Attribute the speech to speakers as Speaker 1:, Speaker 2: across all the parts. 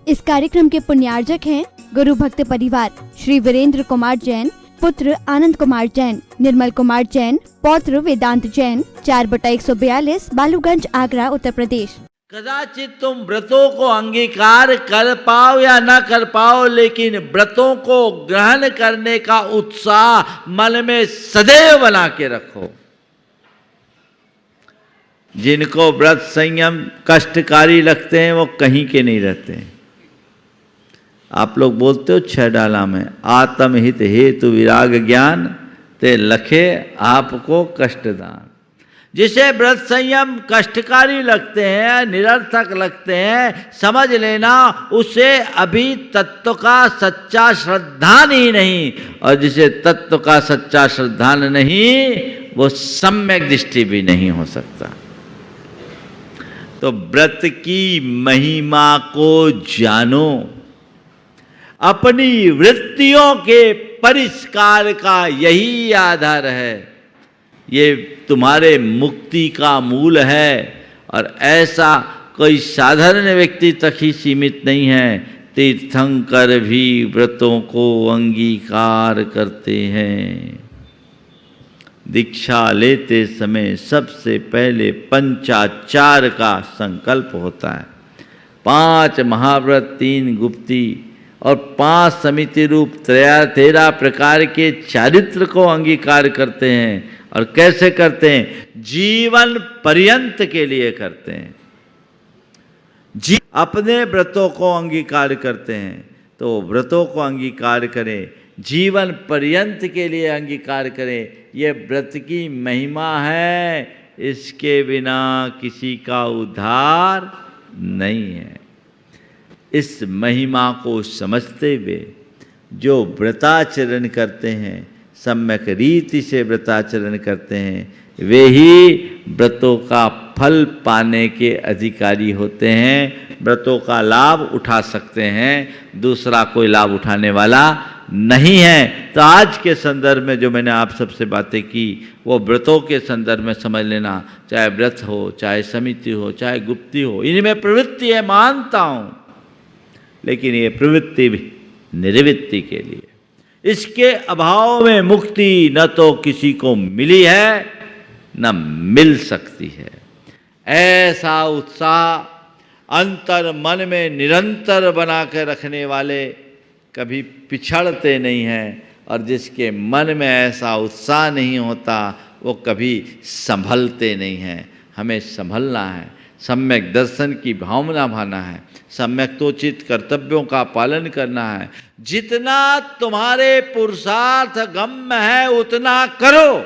Speaker 1: इस कार्यक्रम के पुण्यार्जक हैं गुरु भक्त परिवार श्री वीरेंद्र कुमार जैन, पुत्र आनंद कुमार जैन, निर्मल कुमार जैन, पौत्र वेदांत जैन, 4/142, बालूगंज, आगरा, उत्तर प्रदेश।
Speaker 2: कदाचित तुम व्रतों को अंगीकार कर पाओ या न कर पाओ, लेकिन व्रतों को ग्रहण करने का उत्साह मन में सदैव बना के रखो। जिनको व्रत संयम कष्टकारी लगते हैं वो कहीं के नहीं रहते हैं। आप लोग बोलते हो 6 डाला में, आत्महित हेतु विराग ज्ञान ते लखे आपको कष्टदान। जिसे व्रत संयम कष्टकारी लगते हैं, निरर्थक लगते हैं, समझ लेना उसे अभी तत्व का सच्चा श्रद्धान ही नहीं, और जिसे तत्व का सच्चा श्रद्धान नहीं वो सम्यक दृष्टि भी नहीं हो सकता। तो व्रत की महिमा को जानो, अपनी वृत्तियों के परिष्कार का यही आधार है, ये तुम्हारे मुक्ति का मूल है। और ऐसा कोई साधारण व्यक्ति तक ही सीमित नहीं है, तीर्थंकर भी व्रतों को अंगीकार करते हैं। दीक्षा लेते समय सबसे पहले पंचाचार का संकल्प होता है। 5 महाव्रत, 3 गुप्ती और 5 समिति रूप 13 प्रकार के चारित्र को अंगीकार करते हैं। और कैसे करते हैं? जीवन पर्यंत के लिए करते हैं। अपने व्रतों को अंगीकार करते हैं तो व्रतों को अंगीकार करें, जीवन पर्यंत के लिए अंगीकार करें। ये व्रत की महिमा है, इसके बिना किसी का उद्धार नहीं है। इस महिमा को समझते हुए जो व्रताचरण करते हैं, सम्यक रीति से व्रताचरण करते हैं, वे ही व्रतों का फल पाने के अधिकारी होते हैं, व्रतों का लाभ उठा सकते हैं। दूसरा कोई लाभ उठाने वाला नहीं है। तो आज के संदर्भ में जो मैंने आप सबसे बातें की वो व्रतों के संदर्भ में समझ लेना। चाहे व्रत हो, चाहे समिति हो, चाहे गुप्ती हो, इनमें प्रवृत्ति है, मानता हूँ, लेकिन ये प्रवृत्ति भी निर्वृत्ति के लिए। इसके अभाव में मुक्ति न तो किसी को मिली है न मिल सकती है। ऐसा उत्साह अंतर मन में निरंतर बना के रखने वाले कभी पिछड़ते नहीं हैं, और जिसके मन में ऐसा उत्साह नहीं होता वो कभी संभलते नहीं हैं। हमें संभलना है, सम्यक दर्शन की भावना भाना है, सम्यक तोचित कर्तव्यों का पालन करना है। जितना तुम्हारे पुरुषार्थ गम्य है उतना करो,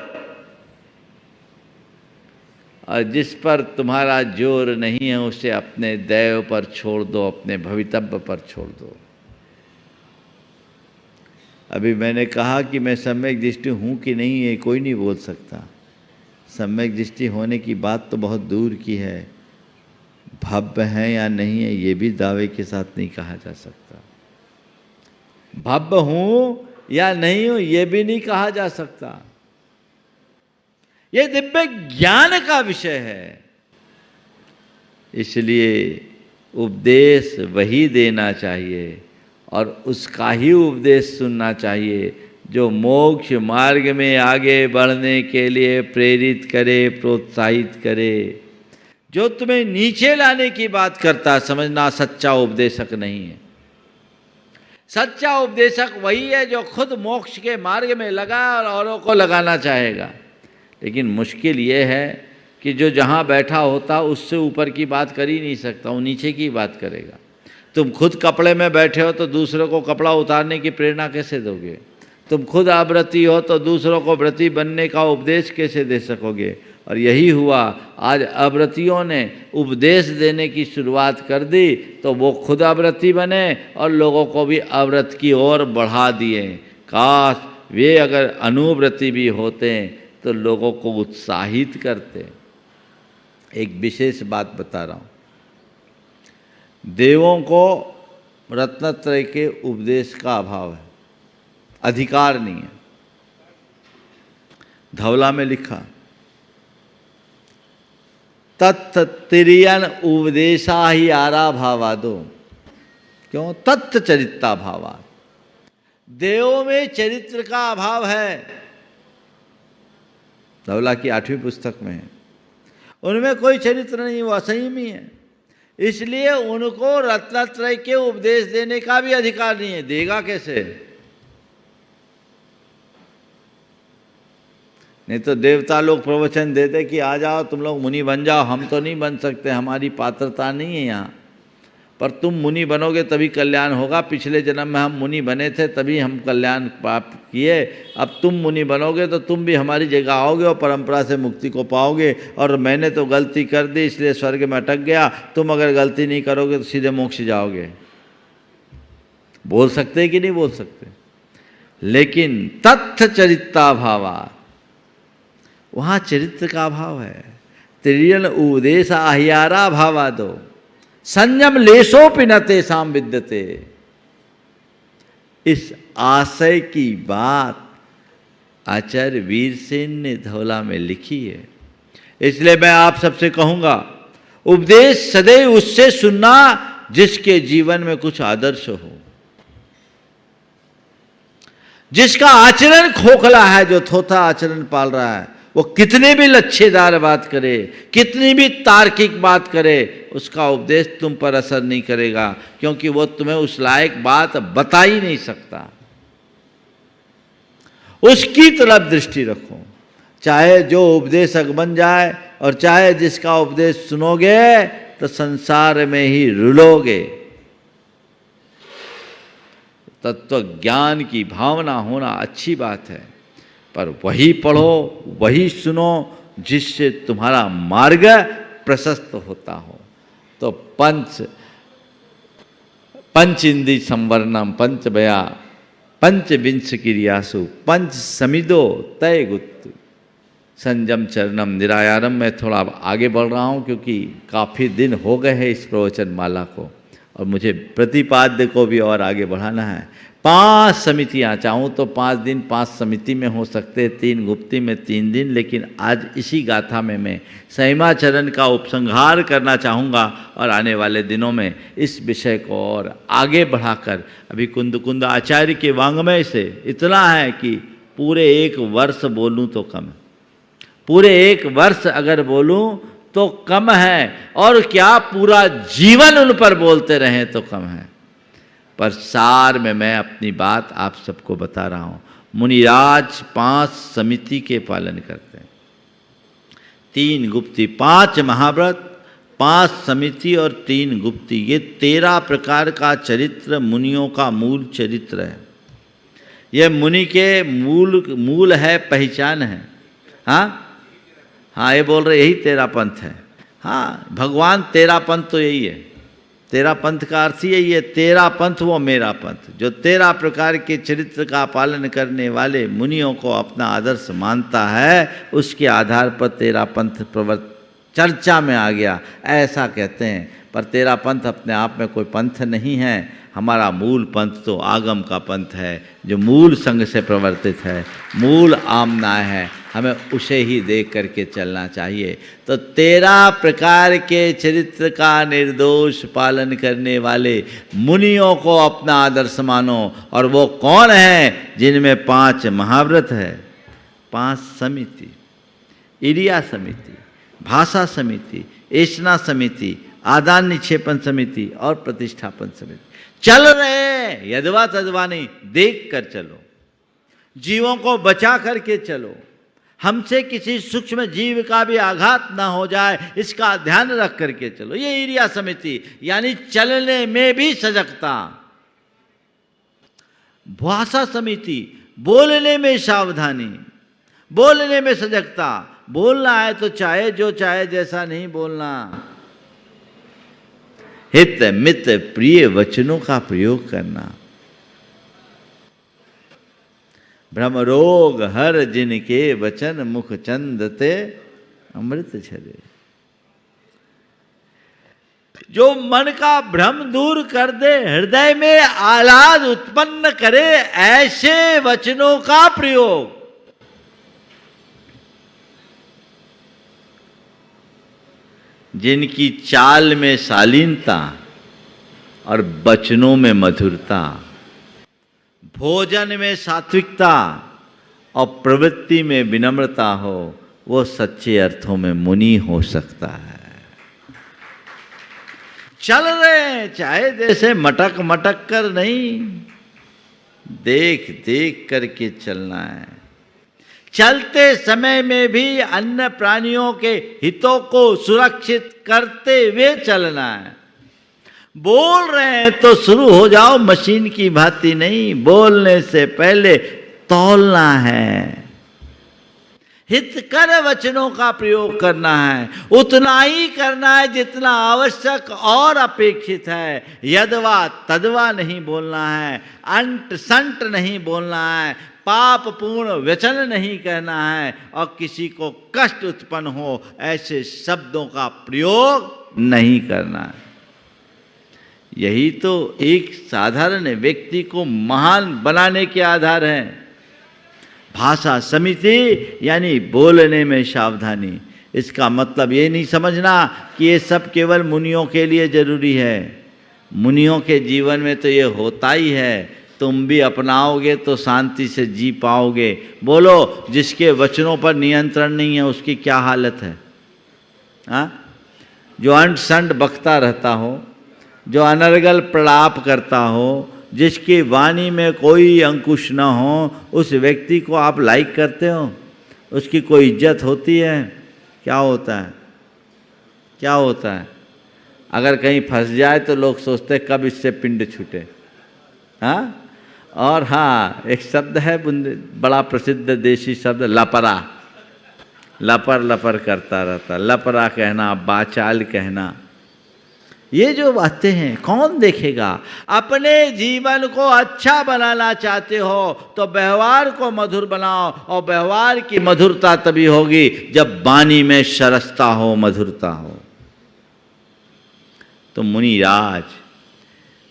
Speaker 2: और जिस पर तुम्हारा जोर नहीं है उसे अपने दैव पर छोड़ दो, अपने भवितव्य पर छोड़ दो। अभी मैंने कहा कि मैं सम्यक दृष्टि हूँ कि नहीं है कोई नहीं बोल सकता। सम्यक दृष्टि होने की बात तो बहुत दूर की है, भव्य है या नहीं है ये भी दावे के साथ नहीं कहा जा सकता। भव्य हूँ या नहीं हूँ ये भी नहीं कहा जा सकता। ये दिव्य ज्ञान का विषय है, इसलिए उपदेश वही देना चाहिए और उसका ही उपदेश सुनना चाहिए जो मोक्ष मार्ग में आगे बढ़ने के लिए प्रेरित करे, प्रोत्साहित करे। जो तुम्हें नीचे लाने की बात करता, समझना सच्चा उपदेशक नहीं है। सच्चा उपदेशक वही है जो खुद मोक्ष के मार्ग में लगा और औरों को लगाना चाहेगा। लेकिन मुश्किल ये है कि जो जहाँ बैठा होता उससे ऊपर की बात कर ही नहीं सकता, वो नीचे की बात करेगा। तुम खुद कपड़े में बैठे हो तो दूसरों को कपड़ा उतारने की प्रेरणा कैसे दोगे? तुम खुद अव्रती हो तो दूसरों को व्रती बनने का उपदेश कैसे दे सकोगे? और यही हुआ, आज अव्रतियों ने उपदेश देने की शुरुआत कर दी तो वो खुद अव्रती बने और लोगों को भी अव्रत की ओर बढ़ा दिए। काश वे अगर अनुव्रती भी होते तो लोगों को उत्साहित करते। एक विशेष बात बता रहा हूँ, देवों को रत्नत्रय के उपदेश का अभाव है, अधिकार नहीं है। धवला में लिखा तत्तिरियन उपदेशा ही आरा भावादो, क्यों? तत्व चरित्ता भावा, देवों में चरित्र का अभाव है। धवला की 8वीं पुस्तक में है, उनमें कोई चरित्र नहीं, वो असंयमी है। इसलिए उनको रत्नत्रय के उपदेश देने का भी अधिकार नहीं है। देगा कैसे? नहीं तो देवता लोग प्रवचन देते कि आ जाओ तुम लोग मुनि बन जाओ, हम तो नहीं बन सकते, हमारी पात्रता नहीं है यहाँ, पर तुम मुनि बनोगे तभी कल्याण होगा। पिछले जन्म में हम मुनि बने थे तभी हम कल्याण प्राप्त किए, अब तुम मुनि बनोगे तो तुम भी हमारी जगह आओगे और परंपरा से मुक्ति को पाओगे। और मैंने तो गलती कर दी इसलिए स्वर्ग में अटक गया, तुम अगर गलती नहीं करोगे तो सीधे मोक्ष जाओगे। बोल सकते कि नहीं बोल सकते? लेकिन तथ्य चरित्ता भावा, वहाँ चरित्र का अभाव है। त्रियन उपदेश आह्यारा भावा दो, संयम लेशोपि न तेषां विद्यते। इस आशय की बात आचार्य वीरसेन ने धवला में लिखी है। इसलिए मैं आप सबसे कहूंगा, उपदेश सदैव उससे सुनना जिसके जीवन में कुछ आदर्श हो, जिसका आचरण खोखला है, जो थोथा आचरण पाल रहा है, वो कितने भी लच्छेदार बात करे, कितनी भी तार्किक बात करे, उसका उपदेश तुम पर असर नहीं करेगा, क्योंकि वो तुम्हें उस लायक बात बता ही नहीं सकता। उसकी तरफ दृष्टि रखो, चाहे जो उपदेशक बन जाए और चाहे जिसका उपदेश सुनोगे तो संसार में ही रुलोगे। तत्व ज्ञान की भावना होना अच्छी बात है, पर वही पढ़ो, वही सुनो जिससे तुम्हारा मार्ग प्रशस्त होता हो। तो पंच इंद्रिय संवरणम पंचभया पंचविंश क्रियासु पंच समिदो तय गुत्तु संयम चरणम निरायारम। मैं थोड़ा आगे बढ़ रहा हूँ क्योंकि काफ़ी दिन हो गए हैं इस प्रवचन माला को और मुझे प्रतिपाद्य को भी और आगे बढ़ाना है। 5 समितियाँ, चाहूँ तो 5 दिन 5 समिति में हो सकते, 3 गुप्ती में 3 दिन, लेकिन आज इसी गाथा में मैं सहिमाचरण का उपसंहार करना चाहूँगा और आने वाले दिनों में इस विषय को और आगे बढ़ाकर, अभी कुंद आचार्य के वांग्मय से इतना है कि पूरे 1 वर्ष बोलूँ तो कम है, पूरे 1 वर्ष अगर बोलूँ तो कम है, और क्या पूरा जीवन उन पर बोलते रहें तो कम है। पर सार में मैं अपनी बात आप सबको बता रहा हूँ। मुनिराज 5 समिति के पालन करते हैं, 3 गुप्ती, 5 महाव्रत, 5 समिति और 3 गुप्ती, ये 13 प्रकार का चरित्र मुनियों का मूल चरित्र है। यह मुनि के मूल है, पहचान है। हाँ, ये बोल रहे यही 13 पंथ है। हाँ, भगवान 13 पंथ तो यही है, 13 पंथ का अर्थ यही है, 13 पंथ वो मेरा पंथ। जो 13 प्रकार के चरित्र का पालन करने वाले मुनियों को अपना आदर्श मानता है, उसके आधार पर 13 पंथ चर्चा में आ गया, ऐसा कहते हैं। पर 13 पंथ अपने आप में कोई पंथ नहीं है। हमारा मूल पंथ तो आगम का पंथ है, जो मूल संग से प्रवर्तित है, मूल आमना है, हमें उसे ही देख करके चलना चाहिए। तो 13 प्रकार के चरित्र का निर्दोष पालन करने वाले मुनियों को अपना आदर्श मानो। और वो कौन है? जिनमें 5 महाव्रत है, 5 समिति, इरिया समिति, भाषा समिति, ऐशना समिति, आदान निक्षेपण समिति और प्रतिष्ठापन समिति। चल रहे यदवा तदवा नहीं, देख कर चलो, जीवों को बचा करके चलो, हमसे किसी सूक्ष्म जीव का भी आघात ना हो जाए, इसका ध्यान रख करके चलो। ये इरिया समिति, यानी चलने में भी सजगता। भाषा समिति, बोलने में सावधानी, बोलने में सजगता। बोलना है तो चाहे जो चाहे जैसा नहीं बोलना। हित मित प्रिय वचनों का प्रयोग करना। भ्रम रोग हर जिनके वचन मुख चंदते अमृत झरे। जो मन का भ्रम दूर कर दे, हृदय में आह्लाद उत्पन्न करे, ऐसे वचनों का प्रयोग। जिनकी चाल में शालीनता, और वचनों में मधुरता, भोजन में सात्विकता और प्रवृत्ति में विनम्रता हो, वो सच्चे अर्थों में मुनि हो सकता है। चल रहे चाहे जैसे मटक मटक कर नहीं, देख देख करके चलना है। चलते समय में भी अन्य प्राणियों के हितों को सुरक्षित करते हुए चलना है। बोल रहे हैं तो शुरू हो जाओ मशीन की भांति नहीं, बोलने से पहले तौलना है। हितकर वचनों का प्रयोग करना है, उतना ही करना है जितना आवश्यक और अपेक्षित है। यदवा तदवा नहीं बोलना है, अंट संट नहीं बोलना है, पाप पूर्ण वचन नहीं कहना है और किसी को कष्ट उत्पन्न हो ऐसे शब्दों का प्रयोग नहीं करना है। यही तो एक साधारण व्यक्ति को महान बनाने के आधार हैं। भाषा समिति यानी बोलने में सावधानी। इसका मतलब ये नहीं समझना कि ये सब केवल मुनियों के लिए जरूरी है। मुनियों के जीवन में तो ये होता ही है। तुम भी अपनाओगे तो शांति से जी पाओगे। बोलो, जिसके वचनों पर नियंत्रण नहीं है उसकी क्या हालत है? हाँ, जो अंट संट बकता रहता हो, जो अनर्गल प्रलाप करता हो, जिसकी वाणी में कोई अंकुश न हो, उस व्यक्ति को आप लाइक करते हो? उसकी कोई इज्जत होती है? क्या होता है? क्या होता है? अगर कहीं फंस जाए तो लोग सोचते कब इससे पिंड छूटे। हाँ, और हाँ, एक शब्द है बड़ा प्रसिद्ध देशी शब्द, लपरा। लपर लपर करता रहता, लपरा कहना, बाचाल कहना। ये जो बातें हैं कौन देखेगा? अपने जीवन को अच्छा बनाना चाहते हो तो व्यवहार को मधुर बनाओ, और व्यवहार की मधुरता तभी होगी जब वाणी में सरसता हो, मधुरता हो। तो मुनिराज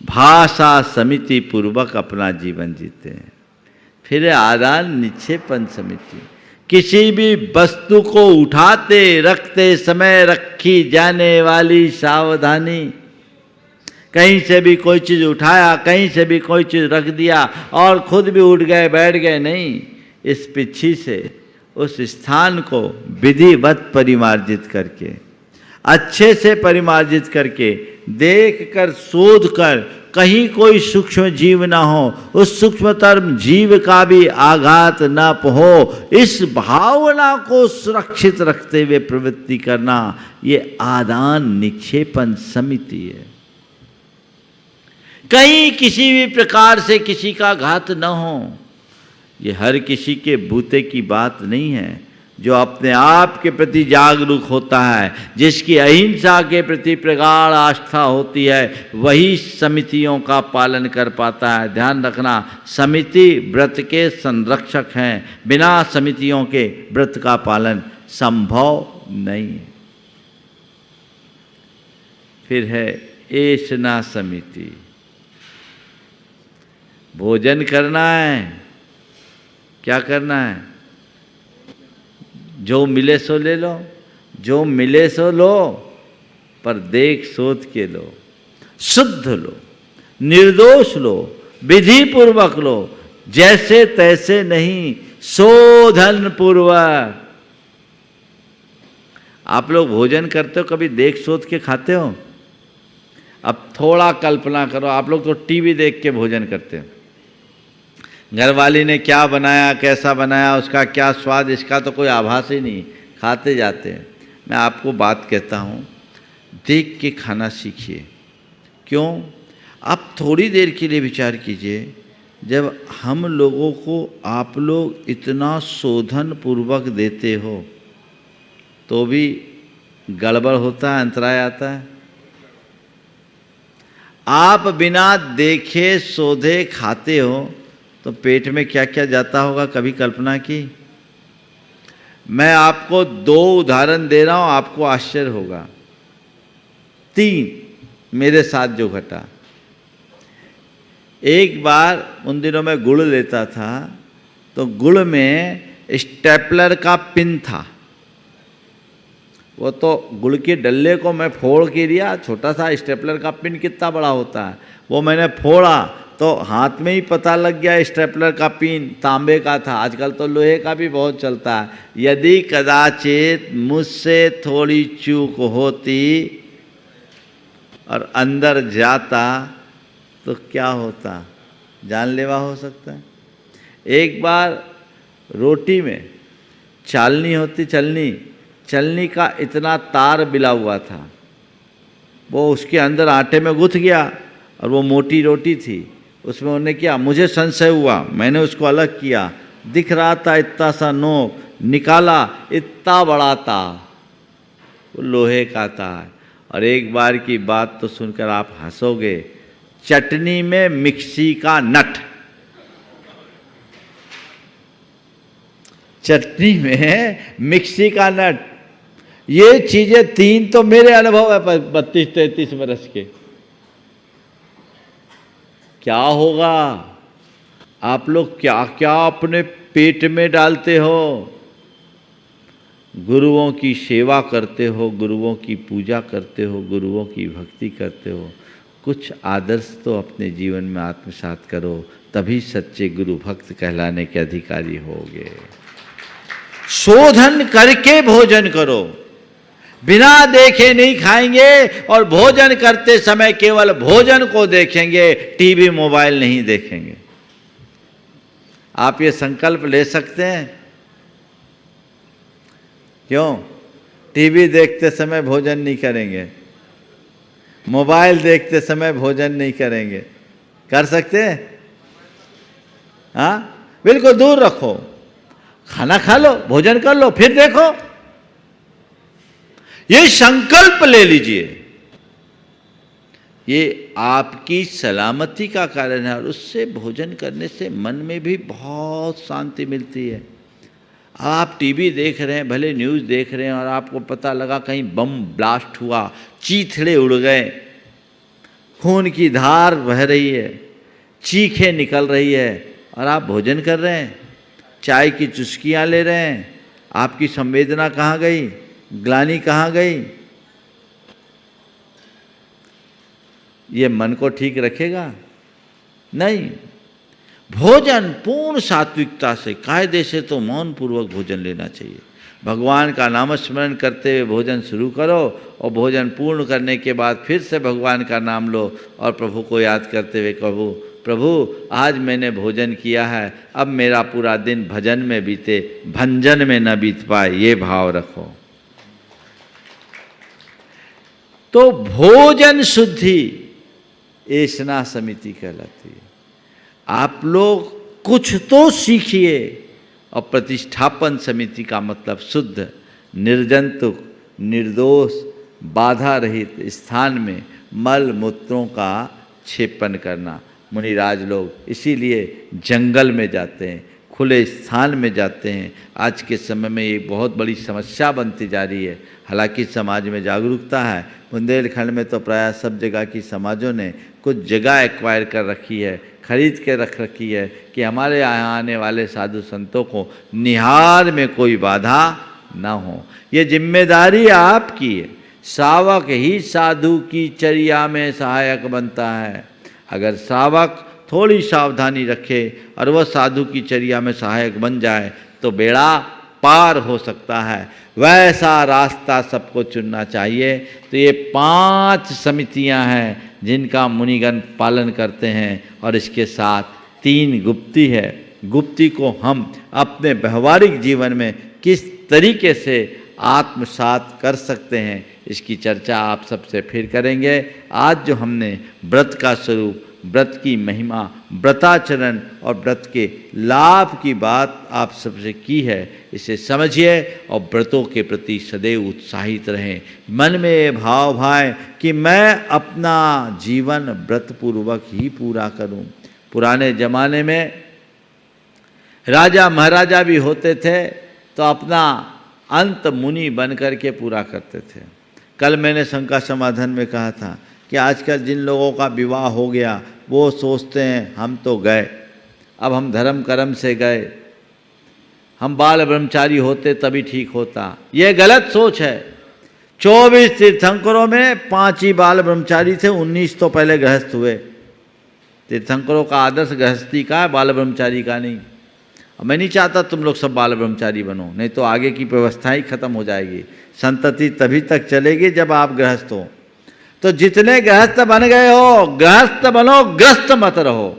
Speaker 2: भाषा समिति पूर्वक अपना जीवन जीते हैं। फिर आदान निक्षेपण समिति, किसी भी वस्तु को उठाते रखते समय रखी जाने वाली सावधानी। कहीं से भी कोई चीज़ उठाया, कहीं से भी कोई चीज़ रख दिया और खुद भी उठ गए बैठ गए, नहीं। इस पीछे से उस स्थान को विधिवत परिमार्जित करके, अच्छे से परिमार्जित करके, देख कर शोध कर, कहीं कोई सूक्ष्म जीव ना हो, उस सूक्ष्मतर जीव का भी आघात न हो, इस भावना को सुरक्षित रखते हुए प्रवृत्ति करना, ये आदान निक्षेपण समिति है। कहीं किसी भी प्रकार से किसी का घात न हो। ये हर किसी के बूते की बात नहीं है। जो अपने आप के प्रति जागरूक होता है, जिसकी अहिंसा के प्रति प्रगाढ़ आस्था होती है, वही समितियों का पालन कर पाता है। ध्यान रखना, समिति व्रत के संरक्षक हैं। बिना समितियों के व्रत का पालन संभव नहीं है। फिर है ऐसना समिति। भोजन करना है, क्या करना है? जो मिले सो ले लो, जो मिले सो लो, पर देख सोच के लो, शुद्ध लो, निर्दोष लो, विधि पूर्वक लो, जैसे तैसे नहीं, शोधन पूर्वक। आप लोग भोजन करते हो, कभी देख सोच के खाते हो? अब थोड़ा कल्पना करो, आप लोग तो टीवी देख के भोजन करते हो। घरवाली ने क्या बनाया, कैसा बनाया, उसका क्या स्वाद, इसका तो कोई आभास ही नहीं, खाते जाते हैं। मैं आपको बात कहता हूँ, देख के खाना सीखिए। क्यों? आप थोड़ी देर के लिए विचार कीजिए, जब हम लोगों को आप लोग इतना शोधन पूर्वक देते हो तो भी गड़बड़ होता है, अंतराय आता है। आप बिना देखे शोधे खाते हो तो पेट में क्या क्या जाता होगा, कभी कल्पना की? मैं आपको 2 उदाहरण दे रहा हूं, आपको आश्चर्य होगा। 3 मेरे साथ जो घटा। एक बार उन दिनों में गुड़ लेता था, तो गुड़ में स्टेपलर का पिन था, वो तो गुड़ के डल्ले को मैं फोड़ के लिया, छोटा सा स्टेपलर का पिन कितना बड़ा होता है, वो मैंने फोड़ा तो हाथ में ही पता लग गया स्टेपलर का पिन तांबे का था। आजकल तो लोहे का भी बहुत चलता है। यदि कदाचित मुझसे थोड़ी चूक होती और अंदर जाता तो क्या होता, जानलेवा हो सकता है। एक बार रोटी में चालनी होती, चलनी का इतना तार बिला हुआ था, वो उसके अंदर आटे में गुथ गया और वो मोटी रोटी थी, उसमें उन्होंने किया, मुझे संशय हुआ, मैंने उसको अलग किया, दिख रहा था इतना सा नोक, निकाला इतना बड़ा था, वो लोहे का था। और एक बार की बात तो सुनकर आप हंसोगे, चटनी में मिक्सी का नट, चटनी में मिक्सी का नट, ये चीजें तीन तो मेरे अनुभव है 32-33 वर्ष के। क्या होगा, आप लोग क्या क्या अपने पेट में डालते हो। गुरुओं की सेवा करते हो, गुरुओं की पूजा करते हो, गुरुओं की भक्ति करते हो, कुछ आदर्श तो अपने जीवन में आत्मसात करो, तभी सच्चे गुरु भक्त कहलाने के अधिकारी होगे। शोधन करके भोजन करो, बिना देखे नहीं खाएंगे और भोजन करते समय केवल भोजन को देखेंगे, टीवी मोबाइल नहीं देखेंगे। आप ये संकल्प ले सकते हैं? क्यों? टीवी देखते समय भोजन नहीं करेंगे, मोबाइल देखते समय भोजन नहीं करेंगे, कर सकते हैं? हाँ, बिल्कुल दूर रखो, खाना खा लो, भोजन कर लो, फिर देखो। ये संकल्प ले लीजिए, ये आपकी सलामती का कारण है। और उससे भोजन करने से मन में भी बहुत शांति मिलती है। आप टीवी देख रहे हैं, भले न्यूज़ देख रहे हैं, और आपको पता लगा कहीं बम ब्लास्ट हुआ, चीथड़े उड़ गए, खून की धार बह रही है, चीखें निकल रही है, और आप भोजन कर रहे हैं, चाय की चुस्कियाँ ले रहे हैं, आपकी संवेदना कहाँ गई, ग्लानि कहाँ गई? ये मन को ठीक रखेगा? नहीं। भोजन पूर्ण सात्विकता से, कायदे से तो मौन पूर्वक भोजन लेना चाहिए। भगवान का नाम स्मरण करते हुए भोजन शुरू करो, और भोजन पूर्ण करने के बाद फिर से भगवान का नाम लो, और प्रभु को याद करते हुए कहो, प्रभु आज मैंने भोजन किया है, अब मेरा पूरा दिन भजन में बीते, भंजन में न बीत पाए, ये भाव रखो। तो भोजन शुद्धि ऐसना समिति कहलाती है। आप लोग कुछ तो सीखिए। और प्रतिष्ठापन समिति का मतलब शुद्ध, निर्जंतुक, निर्दोष, बाधा रहित स्थान में मल मूत्रों का क्षेपण करना। मुनिराज लोग इसीलिए जंगल में जाते हैं, खुले स्थान में जाते हैं। आज के समय में ये बहुत बड़ी समस्या बनती जा रही है। हालांकि समाज में जागरूकता है, बुंदेलखंड में तो प्राय सब जगह की समाजों ने कुछ जगह एक्वायर कर रखी है, खरीद के रख रखी है कि हमारे यहाँ आने वाले साधु संतों को निहार में कोई बाधा न हो। ये जिम्मेदारी आपकी है। सावक ही साधु की चर्या में सहायक बनता है। अगर सावक थोड़ी सावधानी रखे और वह साधु की चर्या में सहायक बन जाए तो बेड़ा पार हो सकता है। वैसा रास्ता सबको चुनना चाहिए। तो ये 5 समितियां हैं जिनका मुनिगण पालन करते हैं, और इसके साथ 3 गुप्ती है। गुप्ती को हम अपने व्यवहारिक जीवन में किस तरीके से आत्मसात कर सकते हैं, इसकी चर्चा आप सबसे फिर करेंगे। आज जो हमने व्रत का स्वरूप, व्रत की महिमा, व्रताचरण और व्रत के लाभ की बात आप सबसे की है, इसे समझिए और व्रतों के प्रति सदैव उत्साहित रहें। मन में ये भाव भाए कि मैं अपना जीवन व्रतपूर्वक ही पूरा करूं। पुराने ज़माने में राजा महाराजा भी होते थे तो अपना अंत मुनि बन करके पूरा करते थे। कल मैंने शंका समाधान में कहा था कि आजकल जिन लोगों का विवाह हो गया वो सोचते हैं हम तो गए, अब हम धर्म कर्म से गए, हम बाल ब्रह्मचारी होते तभी ठीक होता। ये गलत सोच है। 24 तीर्थंकरों में 5 ही बाल ब्रह्मचारी थे, 19 तो पहले गृहस्थ हुए। तीर्थंकरों का आदर्श गृहस्थी का है, बाल ब्रह्मचारी का नहीं। अब मैं नहीं चाहता तुम लोग सब बाल ब्रह्मचारी बनो, नहीं तो आगे की व्यवस्था ही खत्म हो जाएगी। संतति तभी तक चलेगी जब आप गृहस्थ हो। तो जितने गृहस्थ बन गए हो, गृहस्थ बनो, ग्रस्त मत रहो।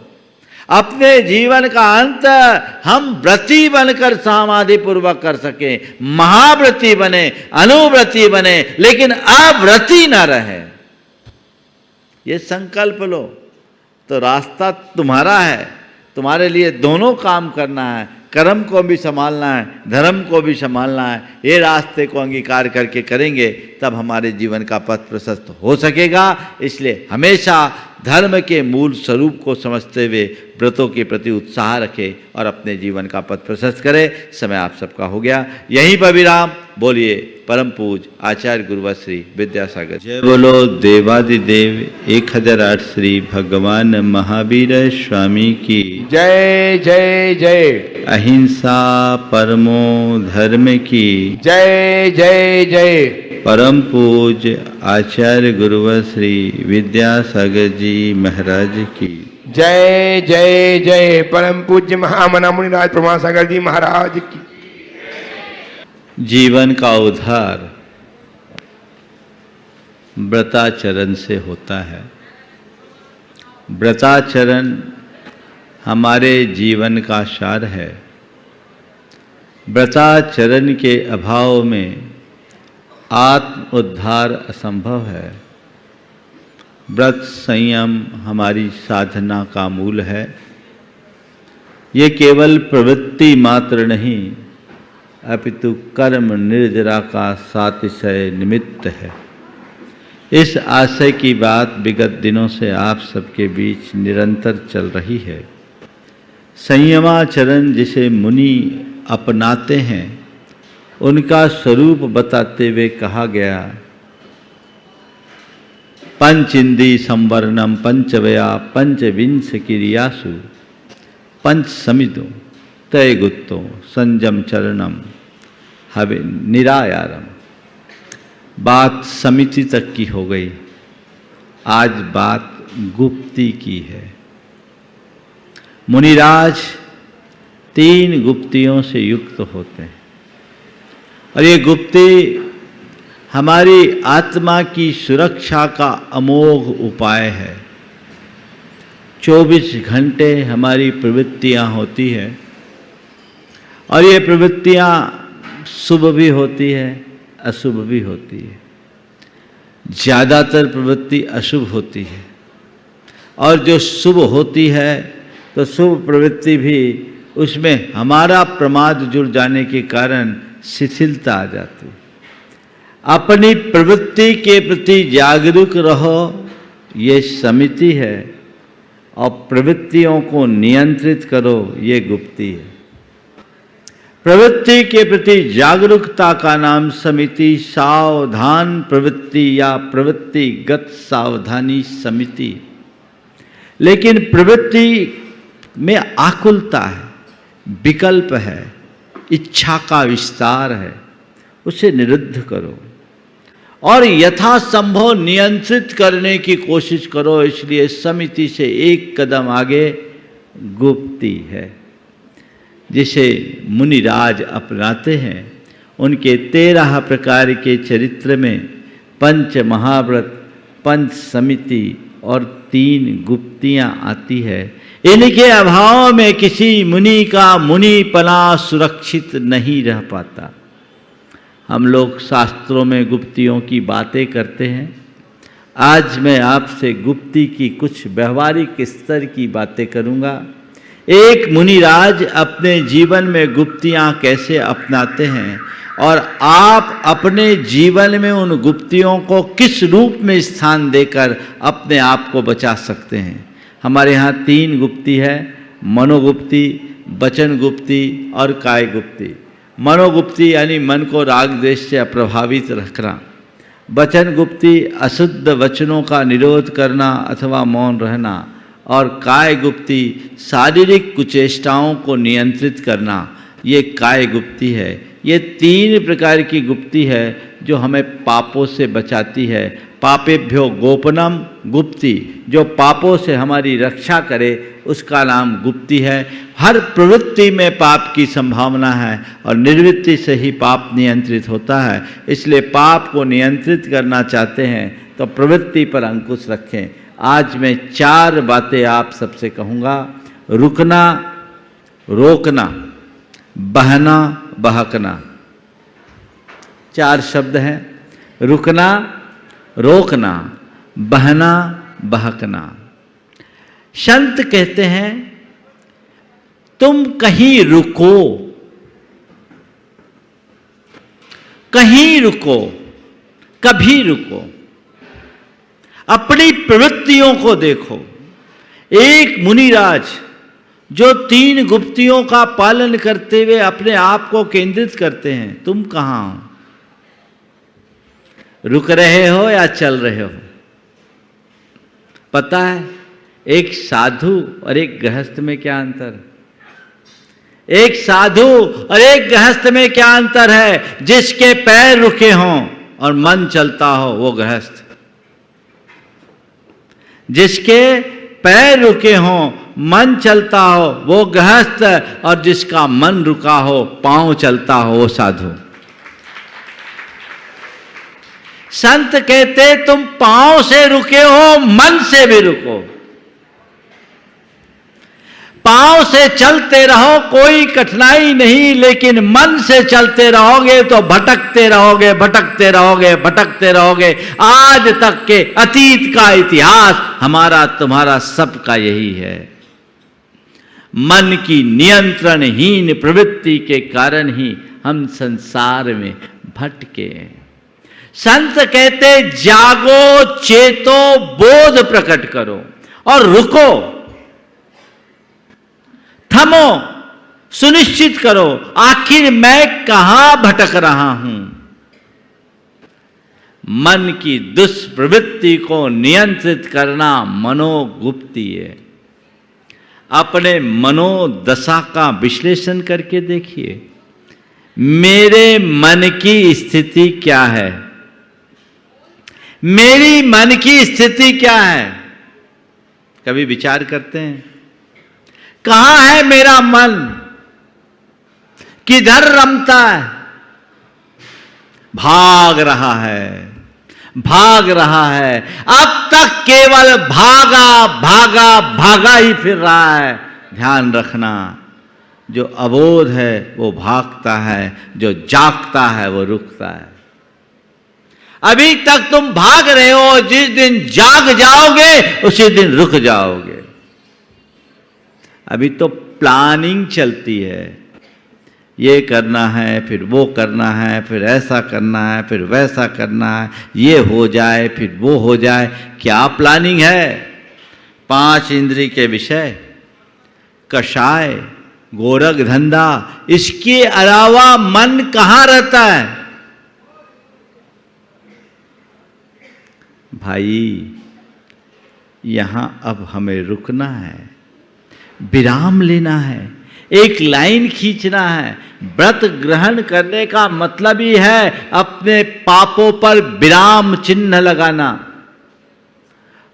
Speaker 2: अपने जीवन का अंत हम व्रती बनकर समाधि पूर्वक कर सके, महाव्रती बने, अनुव्रती बने, लेकिन अव्रती न रहे। ये संकल्प लो तो रास्ता तुम्हारा है। तुम्हारे लिए दोनों काम करना है, कर्म को भी संभालना है, धर्म को भी संभालना है। ये रास्ते को अंगीकार करके करेंगे तब हमारे जीवन का पथ प्रशस्त हो सकेगा। इसलिए हमेशा धर्म के मूल स्वरूप को समझते हुए व्रतों के प्रति उत्साह रखें और अपने जीवन का पथ प्रशस्त करें। समय आप सबका हो गया, यहीं पर विराम। बोलिए परम पूज आचार्य गुरुवर श्री विद्यासागर। जय बोलो देवादिदेव 1008 श्री भगवान महावीर स्वामी की
Speaker 3: जय जय जय।
Speaker 2: अहिंसा परमो धर्म की
Speaker 3: जय जय जय।
Speaker 2: परम पूज आचार्य गुरुवर श्री विद्यासागर जी महाराज की
Speaker 3: जय जय जय। परम पूज्य महामना मुनिराज प्रमासागर जी महाराज की।
Speaker 2: जीवन का उद्धार व्रताचरण से होता है। व्रताचरण हमारे जीवन का सार है। व्रताचरण के अभाव में आत्म उद्धार असंभव है। व्रत संयम हमारी साधना का मूल है। ये केवल प्रवृत्ति मात्र नहीं अपितु कर्म निर्जरा का सातिशय निमित्त है। इस आशय की बात विगत दिनों से आप सबके बीच निरंतर चल रही है। संयमाचरण जिसे मुनि अपनाते हैं उनका स्वरूप बताते हुए कहा गया, पंचइंद्रिय संवरणम पंचवया पंचविंश क्रियासु पंच समितो तय गुत्तो संयम चरणम हवे निरायारम। बात समिति तक की हो गई, आज बात गुप्ती की है। मुनिराज 3 गुप्तियों से युक्त होते हैं और ये गुप्ती हमारी आत्मा की सुरक्षा का अमोघ उपाय है। 24 घंटे हमारी प्रवृत्तियां होती है और ये प्रवृत्तियां शुभ भी होती है, अशुभ भी होती है। ज़्यादातर प्रवृत्ति अशुभ होती है और जो शुभ होती है तो शुभ प्रवृत्ति भी उसमें हमारा प्रमाद जुड़ जाने के कारण शिथिलता आ जाती है। अपनी प्रवृत्ति के प्रति जागरूक रहो, ये समिति है, और प्रवृत्तियों को नियंत्रित करो, ये गुप्ती है। प्रवृत्ति के प्रति जागरूकता का नाम समिति सावधान प्रवृत्ति या प्रवृत्तिगत सावधानी समिति। लेकिन प्रवृत्ति में आकुलता है, विकल्प है, इच्छा का विस्तार है, उसे निरुद्ध करो और यथासंभव नियंत्रित करने की कोशिश करो। इसलिए समिति से एक कदम आगे गुप्ती है, जिसे मुनिराज अपनाते हैं। उनके 13 प्रकार के चरित्र में पंच महाव्रत, पंच समिति और 3 गुप्तियां आती है। इनके अभाव में किसी मुनि का मुनिपना सुरक्षित नहीं रह पाता। हम लोग शास्त्रों में गुप्तियों की बातें करते हैं। आज मैं आपसे गुप्ती की कुछ व्यवहारिक स्तर की बातें करूंगा। एक मुनिराज अपने जीवन में गुप्तियां कैसे अपनाते हैं और आप अपने जीवन में उन गुप्तियों को किस रूप में स्थान देकर अपने आप को बचा सकते हैं। हमारे यहाँ 3 गुप्ती है, मनोगुप्ती, वचन गुप्ती और काय गुप्ती। मनोगुप्ती यानी मन को राग द्वेष से अप्रभावित रखना। वचन गुप्ती अशुद्ध वचनों का निरोध करना अथवा मौन रहना। और काय गुप्ती शारीरिक कुचेष्टाओं को नियंत्रित करना, ये काय गुप्ती है। ये 3 प्रकार की गुप्ती है जो हमें पापों से बचाती है। पापेभ्यो गोपनम गुप्ती, जो पापों से हमारी रक्षा करे उसका नाम गुप्ती है। हर प्रवृत्ति में पाप की संभावना है और निर्वृत्ति से ही पाप नियंत्रित होता है। इसलिए पाप को नियंत्रित करना चाहते हैं तो प्रवृत्ति पर अंकुश रखें। आज मैं 4 बातें आप सबसे कहूँगा। रुकना, रोकना, बहना, बहकना। 4 शब्द हैं। रुकना, रोकना, बहना, बहकना। संत कहते हैं तुम कहीं रुको, कहीं रुको, कभी रुको, अपनी प्रवृत्तियों को देखो। एक मुनिराज जो 3 गुप्तियों का पालन करते हुए अपने आप को केंद्रित करते हैं, तुम कहां हो? रुक रहे हो या चल रहे हो? पता है एक साधु और एक गृहस्थ में क्या अंतर है? एक साधु और एक गृहस्थ में क्या अंतर है? जिसके पैर रुके हों और मन चलता हो वो गृहस्थ, जिसके पैर रुके हों मन चलता हो वो गृहस्थ, और जिसका मन रुका हो पांव चलता हो वो साधु। संत कहते तुम पांव से रुके हो, मन से भी रुको। पांव से चलते रहो, कोई कठिनाई नहीं, लेकिन मन से चलते रहोगे तो भटकते रहोगे, भटकते रहोगे, भटकते रहोगे। आज तक के अतीत का इतिहास हमारा तुम्हारा सबका यही है। मन की नियंत्रणहीन प्रवृत्ति के कारण ही हम संसार में भटके। संत कहते जागो, चेतो, बोध प्रकट करो और रुको, थमो, सुनिश्चित करो आखिर मैं कहां भटक रहा हूं। मन की दुष्प्रवृत्ति को नियंत्रित करना मनोगुप्ती है। अपने मनोदशा का विश्लेषण करके देखिए, मेरे मन की स्थिति क्या है? मेरी मन की स्थिति क्या है? कभी विचार करते हैं कहां है मेरा मन? किधर रमता है? भाग रहा है, भाग रहा है। अब तक केवल भागा भागा भागा ही फिर रहा है। ध्यान रखना, जो अबोध है वो भागता है, जो जागता है वो रुकता है। अभी तक तुम भाग रहे हो, जिस दिन जाग जाओगे उसी दिन रुक जाओगे। अभी तो प्लानिंग चलती है, ये करना है, फिर वो करना है, फिर ऐसा करना है, फिर वैसा करना है, ये हो जाए फिर वो हो जाए। क्या प्लानिंग है? 5 इंद्रिय के विषय, कषाय, गोरख धंधा, इसके अलावा मन कहां रहता है? भाई यहां अब हमें रुकना है, विराम लेना है, एक लाइन खींचना है। व्रत ग्रहण करने का मतलब ही है अपने पापों पर विराम चिन्ह लगाना,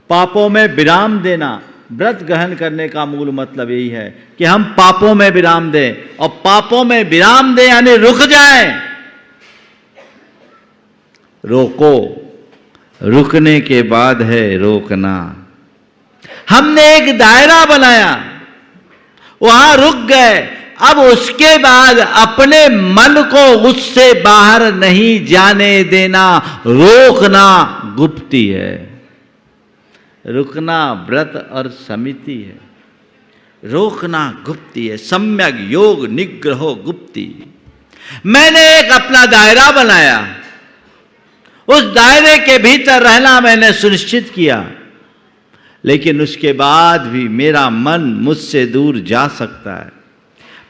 Speaker 2: पापों में विराम देना। व्रत ग्रहण करने का मूल मतलब यही है कि हम पापों में विराम दें, और पापों में विराम दें यानी रुक जाएं। रोको, रुकने के बाद है रोकना। हमने एक दायरा बनाया, वहां रुक गए, अब उसके बाद अपने मन को उससे बाहर नहीं जाने देना। रोकना गुप्ती है, रुकना व्रत और समिति है। रोकना गुप्ती है, सम्यक योग निग्रहो गुप्ती। मैंने एक अपना दायरा बनाया, उस दायरे के भीतर रहना मैंने सुनिश्चित किया, लेकिन उसके बाद भी मेरा मन मुझसे दूर जा सकता है।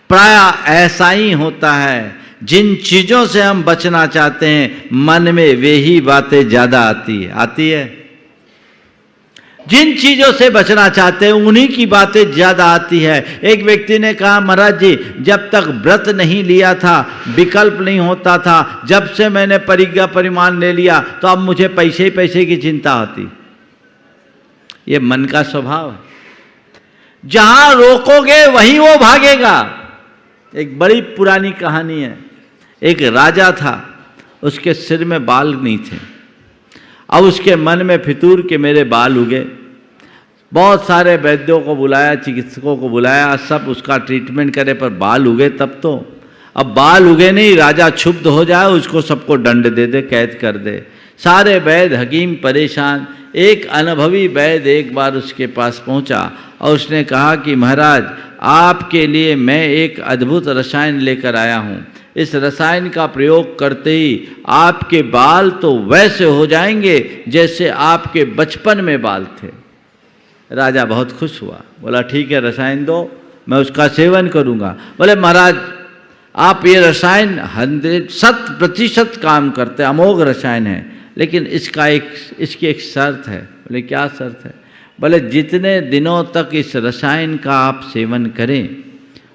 Speaker 2: प्रायः ऐसा ही होता है, जिन चीजों से हम बचना चाहते हैं मन में वे ही बातें ज्यादा आती है। जिन चीजों से बचना चाहते हैं उन्हीं की बातें ज्यादा आती है। एक व्यक्ति ने कहा, महाराज जी, जब तक व्रत नहीं लिया था, विकल्प नहीं होता था, जब से मैंने परिज्ञा परिमाण ले लिया तो अब मुझे पैसे ही पैसे की चिंता होती। ये मन का स्वभाव है, जहां रोकोगे वहीं वो भागेगा। एक बड़ी पुरानी कहानी है। एक राजा था, उसके सिर में बाल नहीं थे। अब उसके मन में फितूर के मेरे बाल उगे। बहुत सारे वैद्यों को बुलाया, चिकित्सकों को बुलाया, सब उसका ट्रीटमेंट करे, पर बाल उगे तब तो। अब बाल उगे नहीं, राजा क्षुब्ध हो जाए, उसको सबको दंड दे दे, कैद कर दे। सारे वैद्य हकीम परेशान। एक अनुभवी वैद्य एक बार उसके पास पहुंचा और उसने कहा कि महाराज, आपके लिए मैं एक अद्भुत रसायन लेकर आया हूँ। इस रसायन का प्रयोग करते ही आपके बाल तो वैसे हो जाएंगे जैसे आपके बचपन में बाल थे। राजा बहुत खुश हुआ, बोला ठीक है, रसायन दो, मैं उसका सेवन करूँगा। बोले महाराज, आप ये रसायन 100% काम करते, अमोघ रसायन है, लेकिन इसकी एक शर्त है। बोले क्या शर्त है? बोले जितने दिनों तक इस रसायन का आप सेवन करें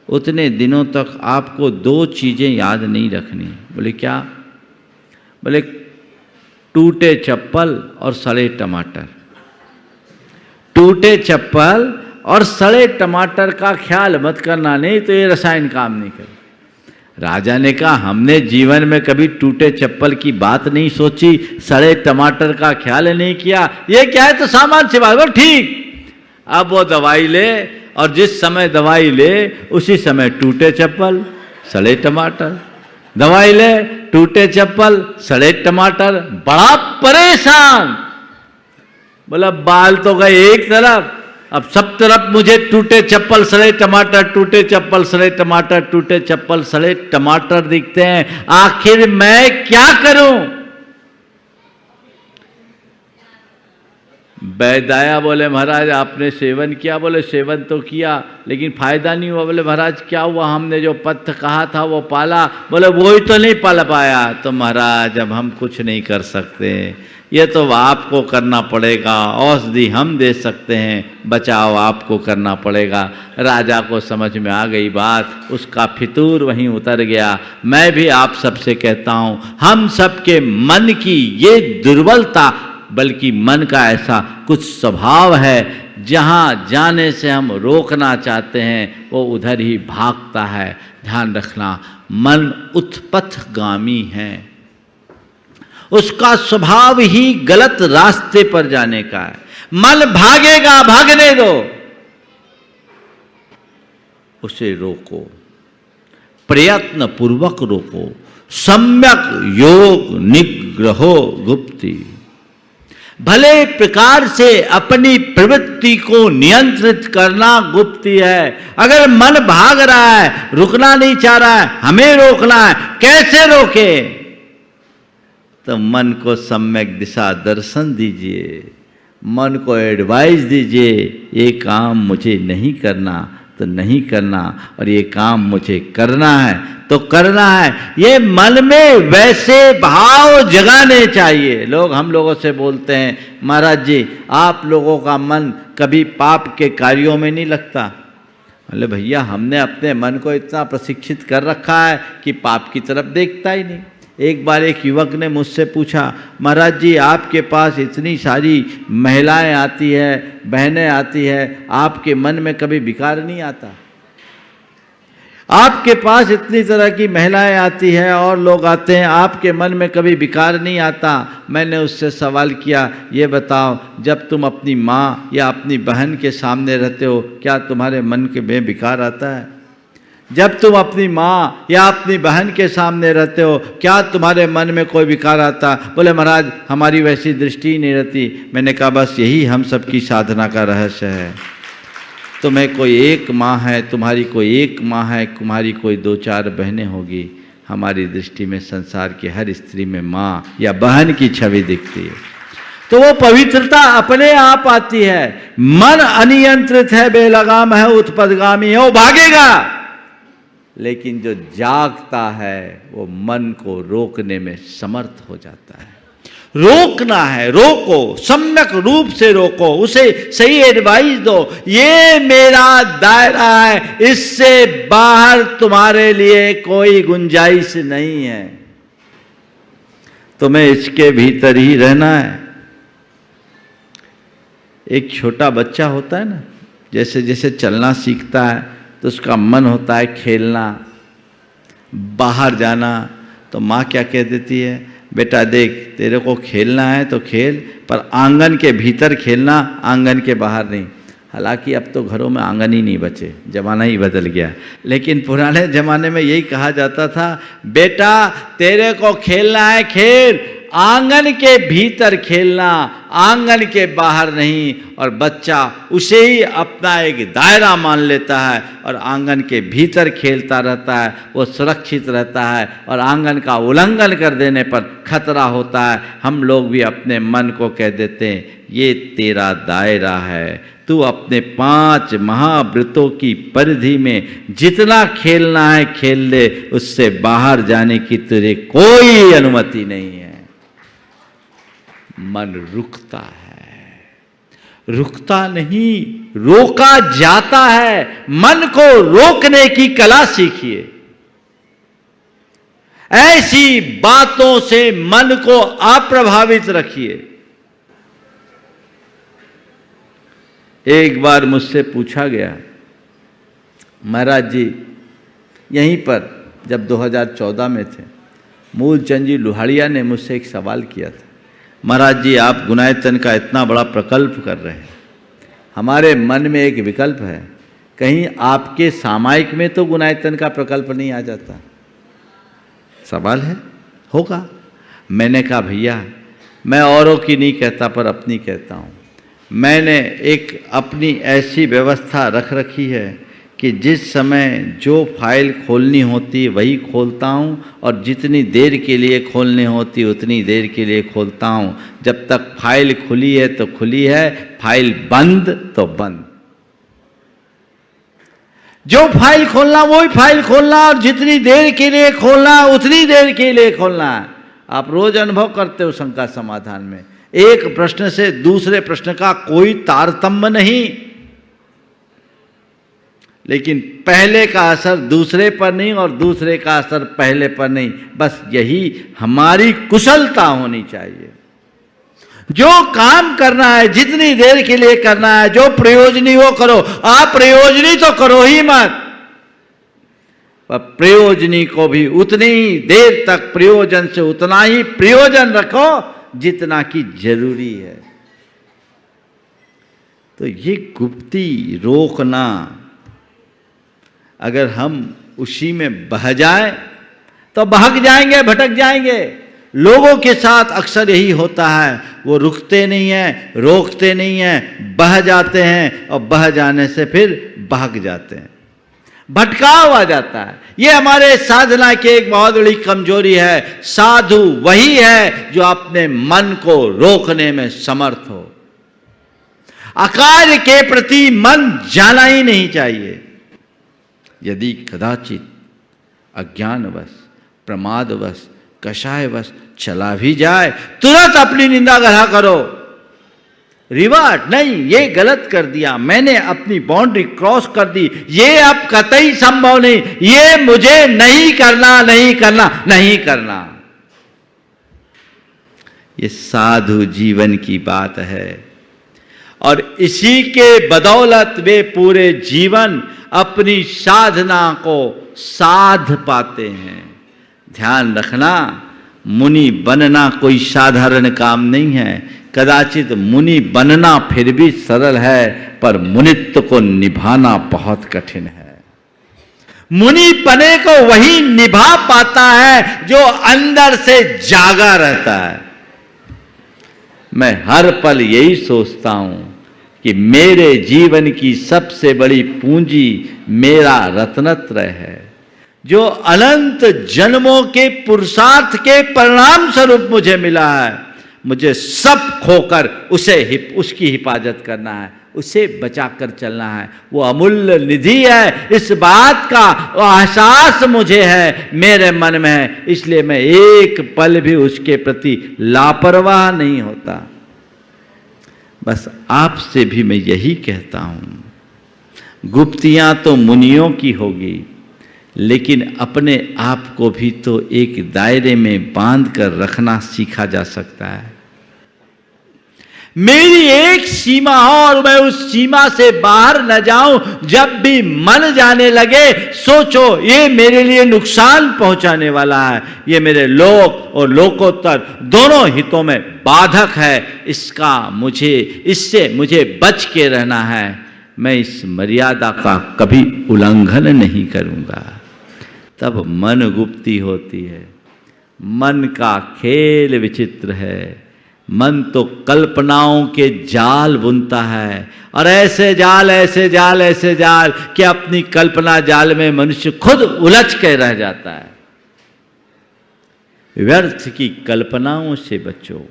Speaker 2: उतने दिनों तक आपको 2 चीज़ें याद नहीं रखनी। बोले क्या? बोले टूटे चप्पल और सड़े टमाटर। टूटे चप्पल और सड़े टमाटर का ख्याल मत करना, नहीं तो ये रसायन काम नहीं करे। राजा ने कहा, हमने जीवन में कभी टूटे चप्पल की बात नहीं सोची, सड़े टमाटर का ख्याल नहीं किया, ये क्या है? तो सामान से बात। बोल ठीक। अब वो दवाई ले, और जिस समय दवाई ले उसी समय टूटे चप्पल सड़े टमाटर, दवाई ले टूटे चप्पल सड़े टमाटर, बड़ा परेशान। बोला बाल तो गए एक तरफ, अब सब तरफ मुझे टूटे चप्पल सड़े टमाटर, टूटे चप्पल सड़े टमाटर, टूटे चप्पल सड़े टमाटर दिखते हैं, आखिर मैं क्या करूं? वैद्य बोले महाराज आपने सेवन किया? बोले सेवन तो किया लेकिन फायदा नहीं हुआ। बोले महाराज क्या हुआ? हमने जो पथ्य कहा था वो पाला? बोले वही तो नहीं पाल पाया। तो महाराज अब हम कुछ नहीं कर सकते, ये तो आपको करना पड़ेगा, औषधि हम दे सकते हैं, बचाव आपको करना पड़ेगा। राजा को समझ में आ गई बात, उसका फितूर वहीं उतर गया। मैं भी आप सबसे कहता हूँ, हम सबके मन की ये दुर्बलता, बल्कि मन का ऐसा कुछ स्वभाव है, जहाँ जाने से हम रोकना चाहते हैं वो उधर ही भागता है। ध्यान रखना, मन उत्पथगामी है, उसका स्वभाव ही गलत रास्ते पर जाने का है। मन भागेगा, भागने दो, उसे रोको, प्रयत्न पूर्वक रोको। सम्यक योग निग्रहो गुप्ति। भले प्रकार से अपनी प्रवृत्ति को नियंत्रित करना गुप्ती है। अगर मन भाग रहा है, रुकना नहीं चाह रहा है, हमें रोकना है, कैसे रोके? तो मन को सम्यक दिशा दर्शन दीजिए, मन को एडवाइस दीजिए, ये काम मुझे नहीं करना तो नहीं करना, और ये काम मुझे करना है तो करना है। ये मन में वैसे भाव जगाने चाहिए। हम लोगों से बोलते हैं, महाराज जी आप लोगों का मन कभी पाप के कार्यों में नहीं लगता। बोले भैया हमने अपने मन को इतना प्रशिक्षित कर रखा है कि पाप की तरफ देखता ही नहीं। एक बार एक युवक ने मुझसे पूछा, महाराज जी आपके पास इतनी सारी महिलाएं आती है, बहनें आती है, आपके मन में कभी विकार नहीं आता? आपके पास इतनी तरह की महिलाएं आती हैं और लोग आते हैं, आपके मन में कभी विकार नहीं आता? मैंने उससे सवाल किया, ये बताओ जब तुम अपनी माँ या अपनी बहन के सामने रहते हो, क्या तुम्हारे मन के में विकार आता है? जब तुम अपनी माँ या अपनी बहन के सामने रहते हो, क्या तुम्हारे मन में कोई विकार आता? बोले महाराज हमारी वैसी दृष्टि ही नहीं रहती। मैंने कहा बस यही हम सबकी साधना का रहस्य है। तुम्हें कोई एक माँ है, तुम्हारी कोई एक माँ है, तुम्हारी कोई 2-4 बहनें होगी, हमारी दृष्टि में संसार की हर स्त्री में माँ या बहन की छवि दिखती है। तो वो पवित्रता अपने आप आती है। मन अनियंत्रित है, बेलगाम है, उत्पथगामी है, वो भागेगा। लेकिन जो जागता है वो मन को रोकने में समर्थ हो जाता है। रोकना है, रोको, सम्यक रूप से रोको, उसे सही एडवाइस दो। ये मेरा दायरा है, इससे बाहर तुम्हारे लिए कोई गुंजाइश नहीं है, तुम्हें इसके भीतर ही रहना है। एक छोटा बच्चा होता है ना, जैसे जैसे चलना सीखता है तो उसका मन होता है खेलना, बाहर जाना। तो माँ क्या कह देती है, बेटा देख तेरे को खेलना है तो खेल, पर आंगन के भीतर खेलना, आंगन के बाहर नहीं। हालांकि अब तो घरों में आंगन ही नहीं बचे, ज़माना ही बदल गया, लेकिन पुराने ज़माने में यही कहा जाता था, बेटा तेरे को खेलना है खेल, आंगन के भीतर खेलना, आंगन के बाहर नहीं। और बच्चा उसे ही अपना एक दायरा मान लेता है और आंगन के भीतर खेलता रहता है, वो सुरक्षित रहता है। और आंगन का उल्लंघन कर देने पर खतरा होता है। हम लोग भी अपने मन को कह देते हैं, ये तेरा दायरा है, तू अपने 5 महाव्रतों की परिधि में जितना खेलना है खेल ले, उससे बाहर जाने की तुझे कोई अनुमति नहीं है। मन रुकता है, रुकता नहीं, रोका जाता है। मन को रोकने की कला सीखिए। ऐसी बातों से मन को अप्रभावित रखिए। एक बार मुझसे पूछा गया, महाराज जी यहीं पर जब 2014 में थे, मूलचंद जी लुहाड़िया ने मुझसे एक सवाल किया था, महाराज जी आप गुणायतन का इतना बड़ा प्रकल्प कर रहे हैं, हमारे मन में एक विकल्प है, कहीं आपके सामायिक में तो गुणायतन का प्रकल्प नहीं आ जाता? सवाल है, होगा। मैंने कहा भैया मैं औरों की नहीं कहता पर अपनी कहता हूँ। मैंने एक अपनी ऐसी व्यवस्था रख रखी है कि जिस समय जो फाइल खोलनी होती वही खोलता हूँ, और जितनी देर के लिए खोलनी होती उतनी देर के लिए खोलता हूँ। जब तक फाइल खुली है तो खुली है, फाइल बंद तो बंद। जो फाइल खोलना वही फाइल खोलना, और जितनी देर के लिए खोलना उतनी देर के लिए खोलना है। आप रोज अनुभव करते हो शंका समाधान में, एक प्रश्न से दूसरे प्रश्न का कोई तारतम्य नहीं, लेकिन पहले का असर दूसरे पर नहीं और दूसरे का असर पहले पर नहीं। बस यही हमारी कुशलता होनी चाहिए। जो काम करना है जितनी देर के लिए करना है, जो प्रयोजनी वो करो, अप्रयोजनी तो करो ही मत। पर प्रयोजनी को भी उतनी ही देर तक प्रयोजन से उतना ही प्रयोजन रखो जितना कि जरूरी है। तो ये गुप्ती रोकना, अगर हम उसी में बह जाए तो बहक जाएंगे, भटक जाएंगे। लोगों के साथ अक्सर यही होता है, वो रुकते नहीं हैं, रोकते नहीं हैं, बह जाते हैं और बह जाने से फिर बहक जाते हैं, भटकाव आ जाता है। ये हमारे साधना की एक बहुत बड़ी कमजोरी है। साधु वही है जो अपने मन को रोकने में समर्थ हो। आकार के प्रति मन जाना ही नहीं चाहिए। यदि कदाचित अज्ञानवश, प्रमादवश, कषायवश चला भी जाए, तुरंत अपनी निंदा ग्रह करो। रिवार्ड नहीं, ये गलत कर दिया, मैंने अपनी बाउंड्री क्रॉस कर दी, ये अब कतई संभव नहीं, ये मुझे नहीं करना, नहीं करना, नहीं करना। ये साधु जीवन की बात है, और इसी के बदौलत वे पूरे जीवन अपनी साधना को साध पाते हैं। ध्यान रखना, मुनि बनना कोई साधारण काम नहीं है। कदाचित मुनि बनना फिर भी सरल है, पर मुनित्व को निभाना बहुत कठिन है। मुनि पने को वही निभा पाता है जो अंदर से जागा रहता है। मैं हर पल यही सोचता हूं कि मेरे जीवन की सबसे बड़ी पूंजी मेरा रत्नत्रय है, जो अनंत जन्मों के पुरुषार्थ के परिणाम स्वरूप मुझे मिला है। मुझे सब खोकर उसकी हिफाजत करना है, उसे बचाकर चलना है। वो अमूल्य निधि है, इस बात का एहसास मुझे है, मेरे मन में है, इसलिए मैं एक पल भी उसके प्रति लापरवाह नहीं होता। बस आपसे भी मैं यही कहता हूं, गुप्तियां तो मुनियों की होगी, लेकिन अपने आप को भी तो एक दायरे में बांध कर रखना सीखा जा सकता है। मेरी एक सीमा हो और मैं उस सीमा से बाहर न जाऊं। जब भी मन जाने लगे, सोचो ये मेरे लिए नुकसान पहुंचाने वाला है, ये मेरे लोक और लोकोत्तर दोनों हितों में बाधक है, इससे मुझे बच के रहना है। मैं इस मर्यादा का कभी उल्लंघन नहीं करूंगा। तब मन गुप्ती होती है। मन का खेल विचित्र है। मन तो कल्पनाओं के जाल बुनता है, और ऐसे जाल कि अपनी कल्पना जाल में मनुष्य खुद उलझ के रह जाता है। व्यर्थ की कल्पनाओं से बचो,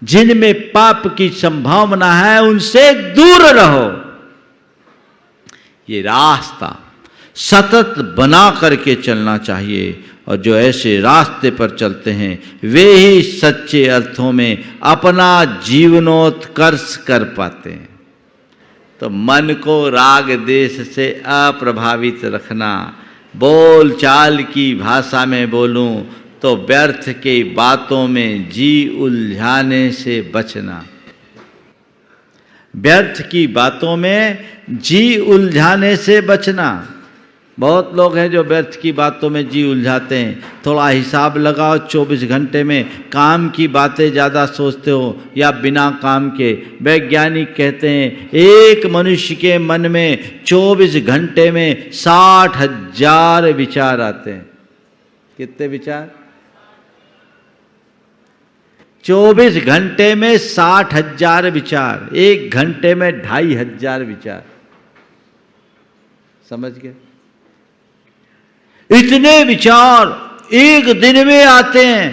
Speaker 2: जिनमें पाप की संभावना है उनसे दूर रहो। ये रास्ता सतत बना करके चलना चाहिए, और जो ऐसे रास्ते पर चलते हैं वे ही सच्चे अर्थों में अपना जीवनोत्कर्ष कर पाते हैं। तो मन को राग देश से अप्रभावित रखना। बोल चाल की भाषा में बोलूं तो व्यर्थ की बातों में जी उलझाने से बचना। व्यर्थ की बातों में जी उलझाने से बचना। बहुत लोग हैं जो व्यर्थ की बातों में जी उलझाते हैं। थोड़ा हिसाब लगाओ, 24 घंटे में काम की बातें ज़्यादा सोचते हो या बिना काम के। वैज्ञानिक कहते हैं एक मनुष्य के मन में 24 घंटे में 60,000 विचार आते हैं। कितने विचार? 24 घंटे में 60,000 विचार, एक घंटे में 2,500 विचार। समझ गए? इतने विचार एक दिन में आते हैं।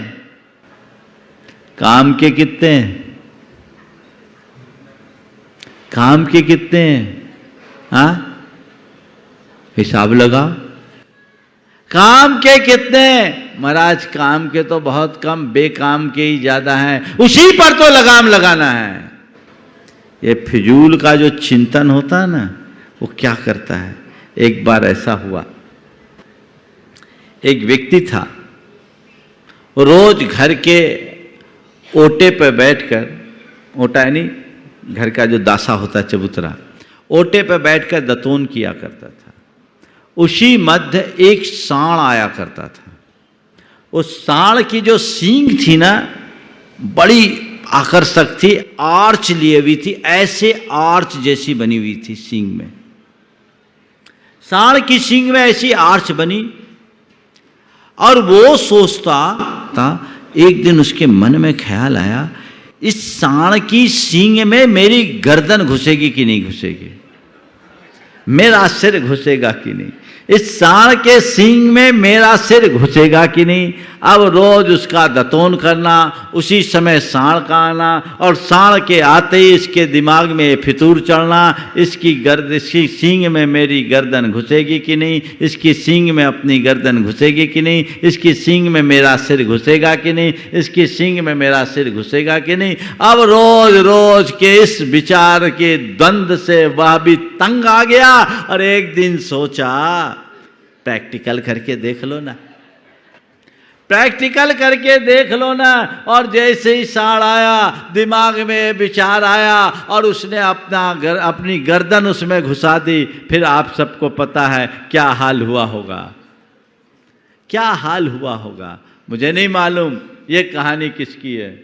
Speaker 2: काम के कितने हैं? काम के कितने हैं? हाँ, हिसाब लगा। काम के कितने? महाराज काम के तो बहुत कम, बेकाम के ही ज्यादा हैं। उसी पर तो लगाम लगाना है। ये फिजूल का जो चिंतन होता है ना, वो क्या करता है। एक बार ऐसा हुआ, एक व्यक्ति था, रोज घर के ओटे पर बैठकर, ओटा यानी घर का जो दासा होता है, चबूतरा, ओटे पर बैठकर दतोन किया करता था। उसी मध्य एक सांड आया करता था। उस सांड की जो सींग थी ना, बड़ी आकर्षक थी, आर्च लिए हुई थी, ऐसे आर्च जैसी बनी हुई थी सींग में। सांड की सींग में ऐसी आर्च बनी, और वो सोचता था, एक दिन उसके मन में ख्याल आया, इस सांड की सींग में मेरी गर्दन घुसेगी कि नहीं घुसेगी, मेरा सिर घुसेगा कि नहीं, इस सांड के सींग में मेरा सिर घुसेगा कि नहीं। अब रोज उसका दतोन करना, उसी समय सांड का आना, और सांड के आते ही इसके दिमाग में फितूर चढ़ना, इसकी सींग में मेरी गर्दन घुसेगी कि नहीं, इसकी सींग में अपनी गर्दन घुसेगी कि नहीं, इसकी सींग में मेरा सिर घुसेगा कि नहीं, इसकी सींग में मेरा सिर घुसेगा कि नहीं। अब रोज रोज के इस विचार के द्वंद्व से वह भी तंग आ गया, और एक दिन सोचा प्रैक्टिकल करके देख लो ना, प्रैक्टिकल करके देख लो ना। और जैसे ही सांड आया, दिमाग में विचार आया, और उसने अपनी गर्दन उसमें घुसा दी। फिर आप सबको पता है क्या हाल हुआ होगा, क्या हाल हुआ होगा। मुझे नहीं मालूम ये कहानी किसकी है,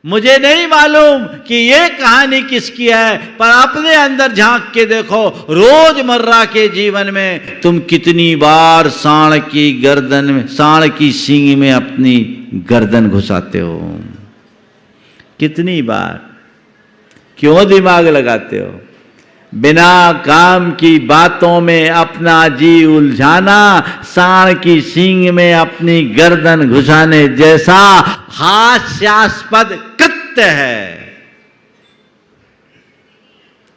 Speaker 2: मुझे नहीं मालूम कि ये कहानी किसकी है, पर अपने अंदर झांक के देखो, रोजमर्रा के जीवन में तुम कितनी बार सांड की गर्दन में, सांड की सींग में अपनी गर्दन घुसाते हो, कितनी बार, क्यों दिमाग लगाते हो। बिना काम की बातों में अपना जी उलझाना सांड की सींग में अपनी गर्दन घुसाने जैसा हास्यास्पद कृत्य है।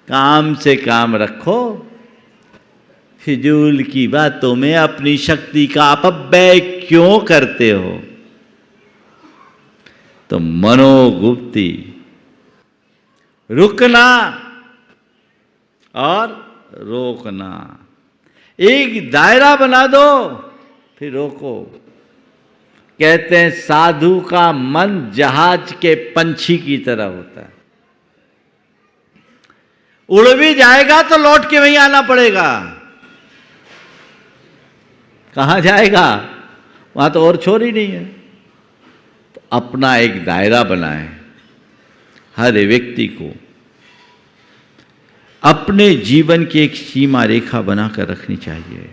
Speaker 2: काम से काम रखो, फिजूल की बातों में अपनी शक्ति का अपव्यय क्यों करते हो? तो मनोगुप्ती, रुकना और रोकना, एक दायरा बना दो फिर रोको। कहते हैं साधु का मन जहाज के पंछी की तरह होता है, उड़ भी जाएगा तो लौट के वहीं आना पड़ेगा। कहां जाएगा? वहां तो और छोर ही नहीं है। तो अपना एक दायरा बनाए, हर व्यक्ति को अपने जीवन की एक सीमा रेखा बनाकर रखनी चाहिए।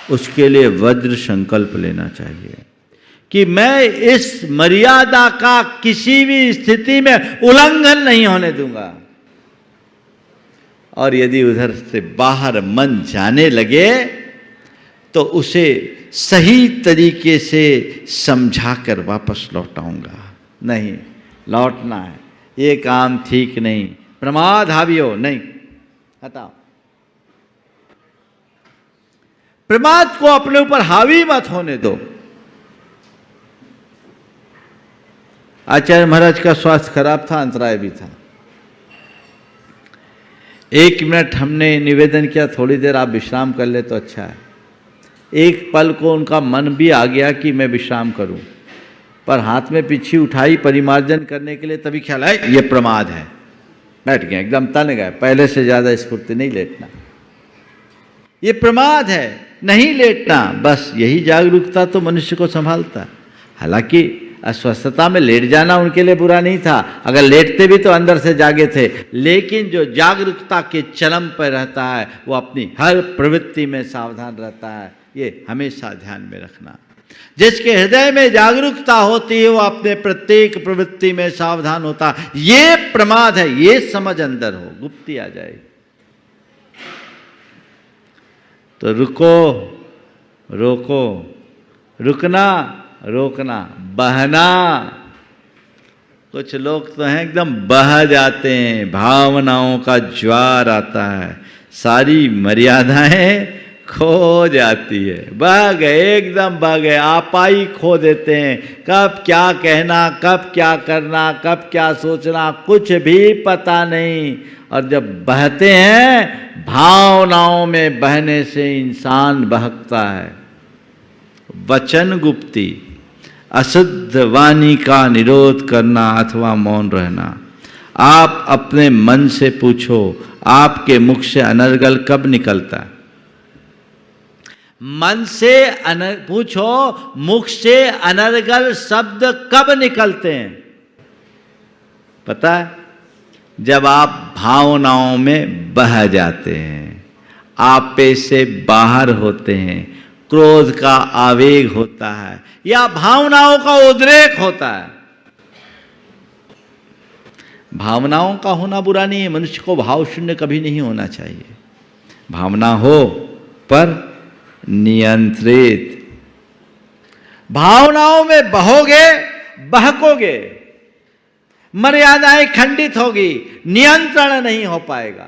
Speaker 2: उसके लिए वज्र संकल्प लेना चाहिए कि मैं इस मर्यादा का किसी भी स्थिति में उल्लंघन नहीं होने दूंगा। और यदि उधर से बाहर मन जाने लगे तो उसे सही तरीके से समझाकर वापस लौटाऊंगा। नहीं, लौटना है, ये काम ठीक नहीं, प्रमाद हावी हो, नहीं, हटाओ। प्रमाद को अपने ऊपर हावी मत होने दो। आचार्य महाराज का स्वास्थ्य खराब था, अंतराय भी था। 1 मिनट हमने निवेदन किया, थोड़ी देर आप विश्राम कर ले तो अच्छा है। एक पल को उनका मन भी आ गया कि मैं विश्राम करूं, पर हाथ में पिछी उठाई परिमार्जन करने के लिए, तभी ख्याल है ये प्रमाद है। बैठ गए, एकदम तन गए। पहले से ज्यादा स्फूर्ति, नहीं लेटना, ये प्रमाद है, नहीं लेटना। बस यही जागरूकता तो मनुष्य को संभालता। हालांकि अस्वस्थता में लेट जाना उनके लिए बुरा नहीं था, अगर लेटते भी तो अंदर से जागे थे। लेकिन जो जागरूकता के चरम पर रहता है वो अपनी हर प्रवृत्ति में सावधान रहता है। ये हमेशा ध्यान में रखना। जिसके हृदय में जागरूकता होती है वो अपने प्रत्येक प्रवृत्ति में सावधान होता है। ये प्रमाद है, ये समझ अंदर हो, गुप्ती आ जाएगी। तो रुको, रोको, रुकना, रोकना, बहना। कुछ लोग तो हैं एकदम बह जाते हैं, भावनाओं का ज्वार आता है, सारी मर्यादाएं खो जाती है। बह गए, एकदम बह गए, आपाई खो देते हैं। कब क्या कहना, कब क्या करना, कब क्या सोचना, कुछ भी पता नहीं। और जब बहते हैं, भावनाओं में बहने से इंसान बहकता है। वचन गुप्ती, अशुद्ध वाणी का निरोध करना अथवा मौन रहना। आप अपने मन से पूछो, आपके मुख से अनर्गल कब निकलता है? मन से पूछो, मुख से अनर्गल शब्द कब निकलते हैं? पता है? जब आप भावनाओं में बह जाते हैं, आपे से बाहर होते हैं, क्रोध का आवेग होता है या भावनाओं का उद्रेक होता है। भावनाओं का होना बुरा नहीं है, मनुष्य को भाव शून्य कभी नहीं होना चाहिए। भावना हो पर नियंत्रित। भावनाओं में बहोगे, बहकोगे, मर्यादाएं खंडित होगी, नियंत्रण नहीं हो पाएगा,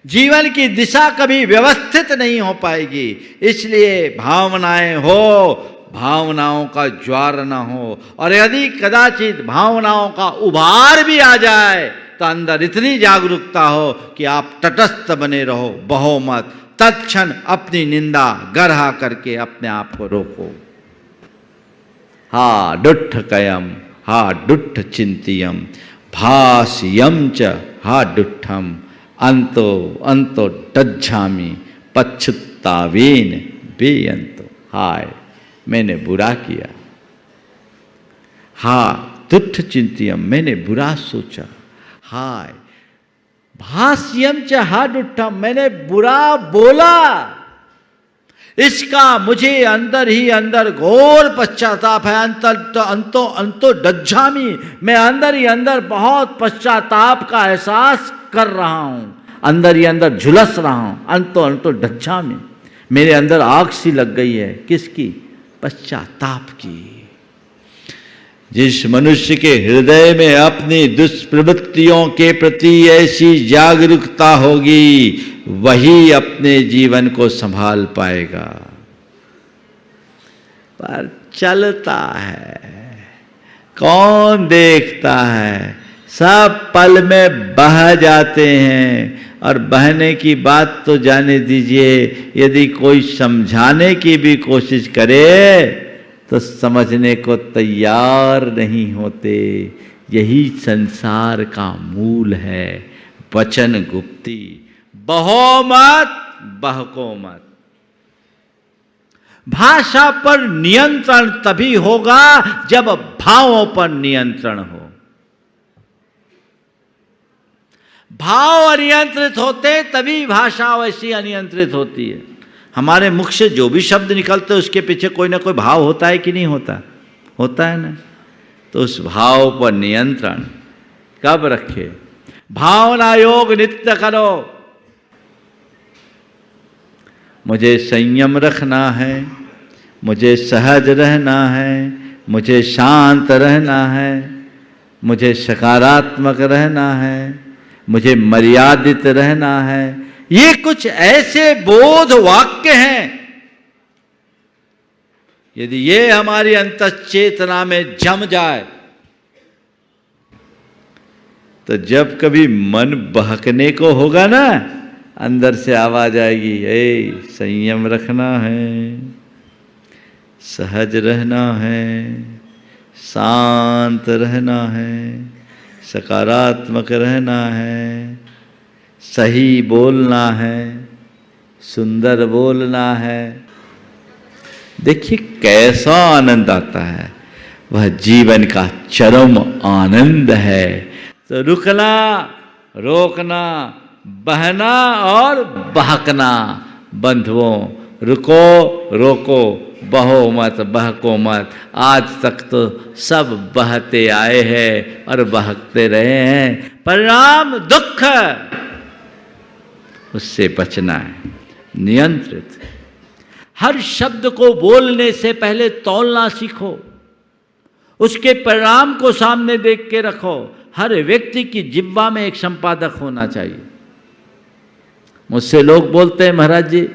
Speaker 2: जीवन की दिशा कभी व्यवस्थित नहीं हो पाएगी। इसलिए भावनाएं हो, भावनाओं का ज्वार न हो। और यदि कदाचित भावनाओं का उभार भी आ जाए तो अंदर इतनी जागरूकता हो कि आप तटस्थ बने रहो, बहो मत। तत्क्षण अपनी निंदा गरहा करके अपने आप को रोको। हा डुट्ठ कयम, हा डुट्ठ चिंतियम, भास्यम च हा डुट्ठम, अंतो अंतो डज्झामी पच्छुत्तावेन बेअंतो। हाय मैंने बुरा किया, हा दुट्ठ चिंतियम, मैंने बुरा सोचा। हाय भाष्यम च हाडुट्ठम, मैंने बुरा बोला। इसका मुझे अंदर ही अंदर घोर पश्चाताप है। अंतो डज्झामी, मैं अंदर ही अंदर बहुत पश्चाताप का एहसास कर रहा हूं। अंदर ही अंदर झुलस रहा हूं, अंतो ढच्छा में मेरे अंदर आग सी लग गई है। किसकी? पश्चाताप की। जिस मनुष्य के हृदय में अपनी दुष्प्रवृत्तियों के प्रति ऐसी जागरूकता होगी, वही अपने जीवन को संभाल पाएगा। पर चलता है, कौन देखता है? सब पल में बह जाते हैं। और बहने की बात तो जाने दीजिए, यदि कोई समझाने की भी कोशिश करे तो समझने को तैयार नहीं होते। यही संसार का मूल है। वचन गुप्ती, बहो मत, बहको मत। भाषा पर नियंत्रण तभी होगा जब भावों पर नियंत्रण हो। भाव अनियंत्रित होते तभी भाषा वैसी अनियंत्रित होती है। हमारे मुख से जो भी शब्द निकलते उसके पीछे कोई ना कोई भाव होता है कि नहीं होता? होता है ना। तो उस भाव पर नियंत्रण कब रखे? भावना योग नित्य करो। मुझे संयम रखना है, मुझे सहज रहना है, मुझे शांत रहना है, मुझे सकारात्मक रहना है, मुझे मर्यादित रहना है। ये कुछ ऐसे बोध वाक्य हैं, यदि ये हमारी अंतश्चेतना में जम जाए तो जब कभी मन बहकने को होगा ना, अंदर से आवाज आएगी, ए संयम रखना है, सहज रहना है, शांत रहना है, सकारात्मक रहना है, सही बोलना है, सुंदर बोलना है। देखिए कैसा आनंद आता है, वह जीवन का चरम आनंद है। तो रुकना, रोकना, बहना और बहकना। बंधुओं, रुको, रोको, बहो मत, बहको मत। आज तक तो सब बहते आए हैं और बहकते रहे हैं। परिणाम दुख, उससे बचना है। नियंत्रित। हर शब्द को बोलने से पहले तौलना सीखो, उसके परिणाम को सामने देख के रखो। हर व्यक्ति की जिह्वा में एक संपादक होना चाहिए। मुझसे लोग बोलते हैं, महाराज जी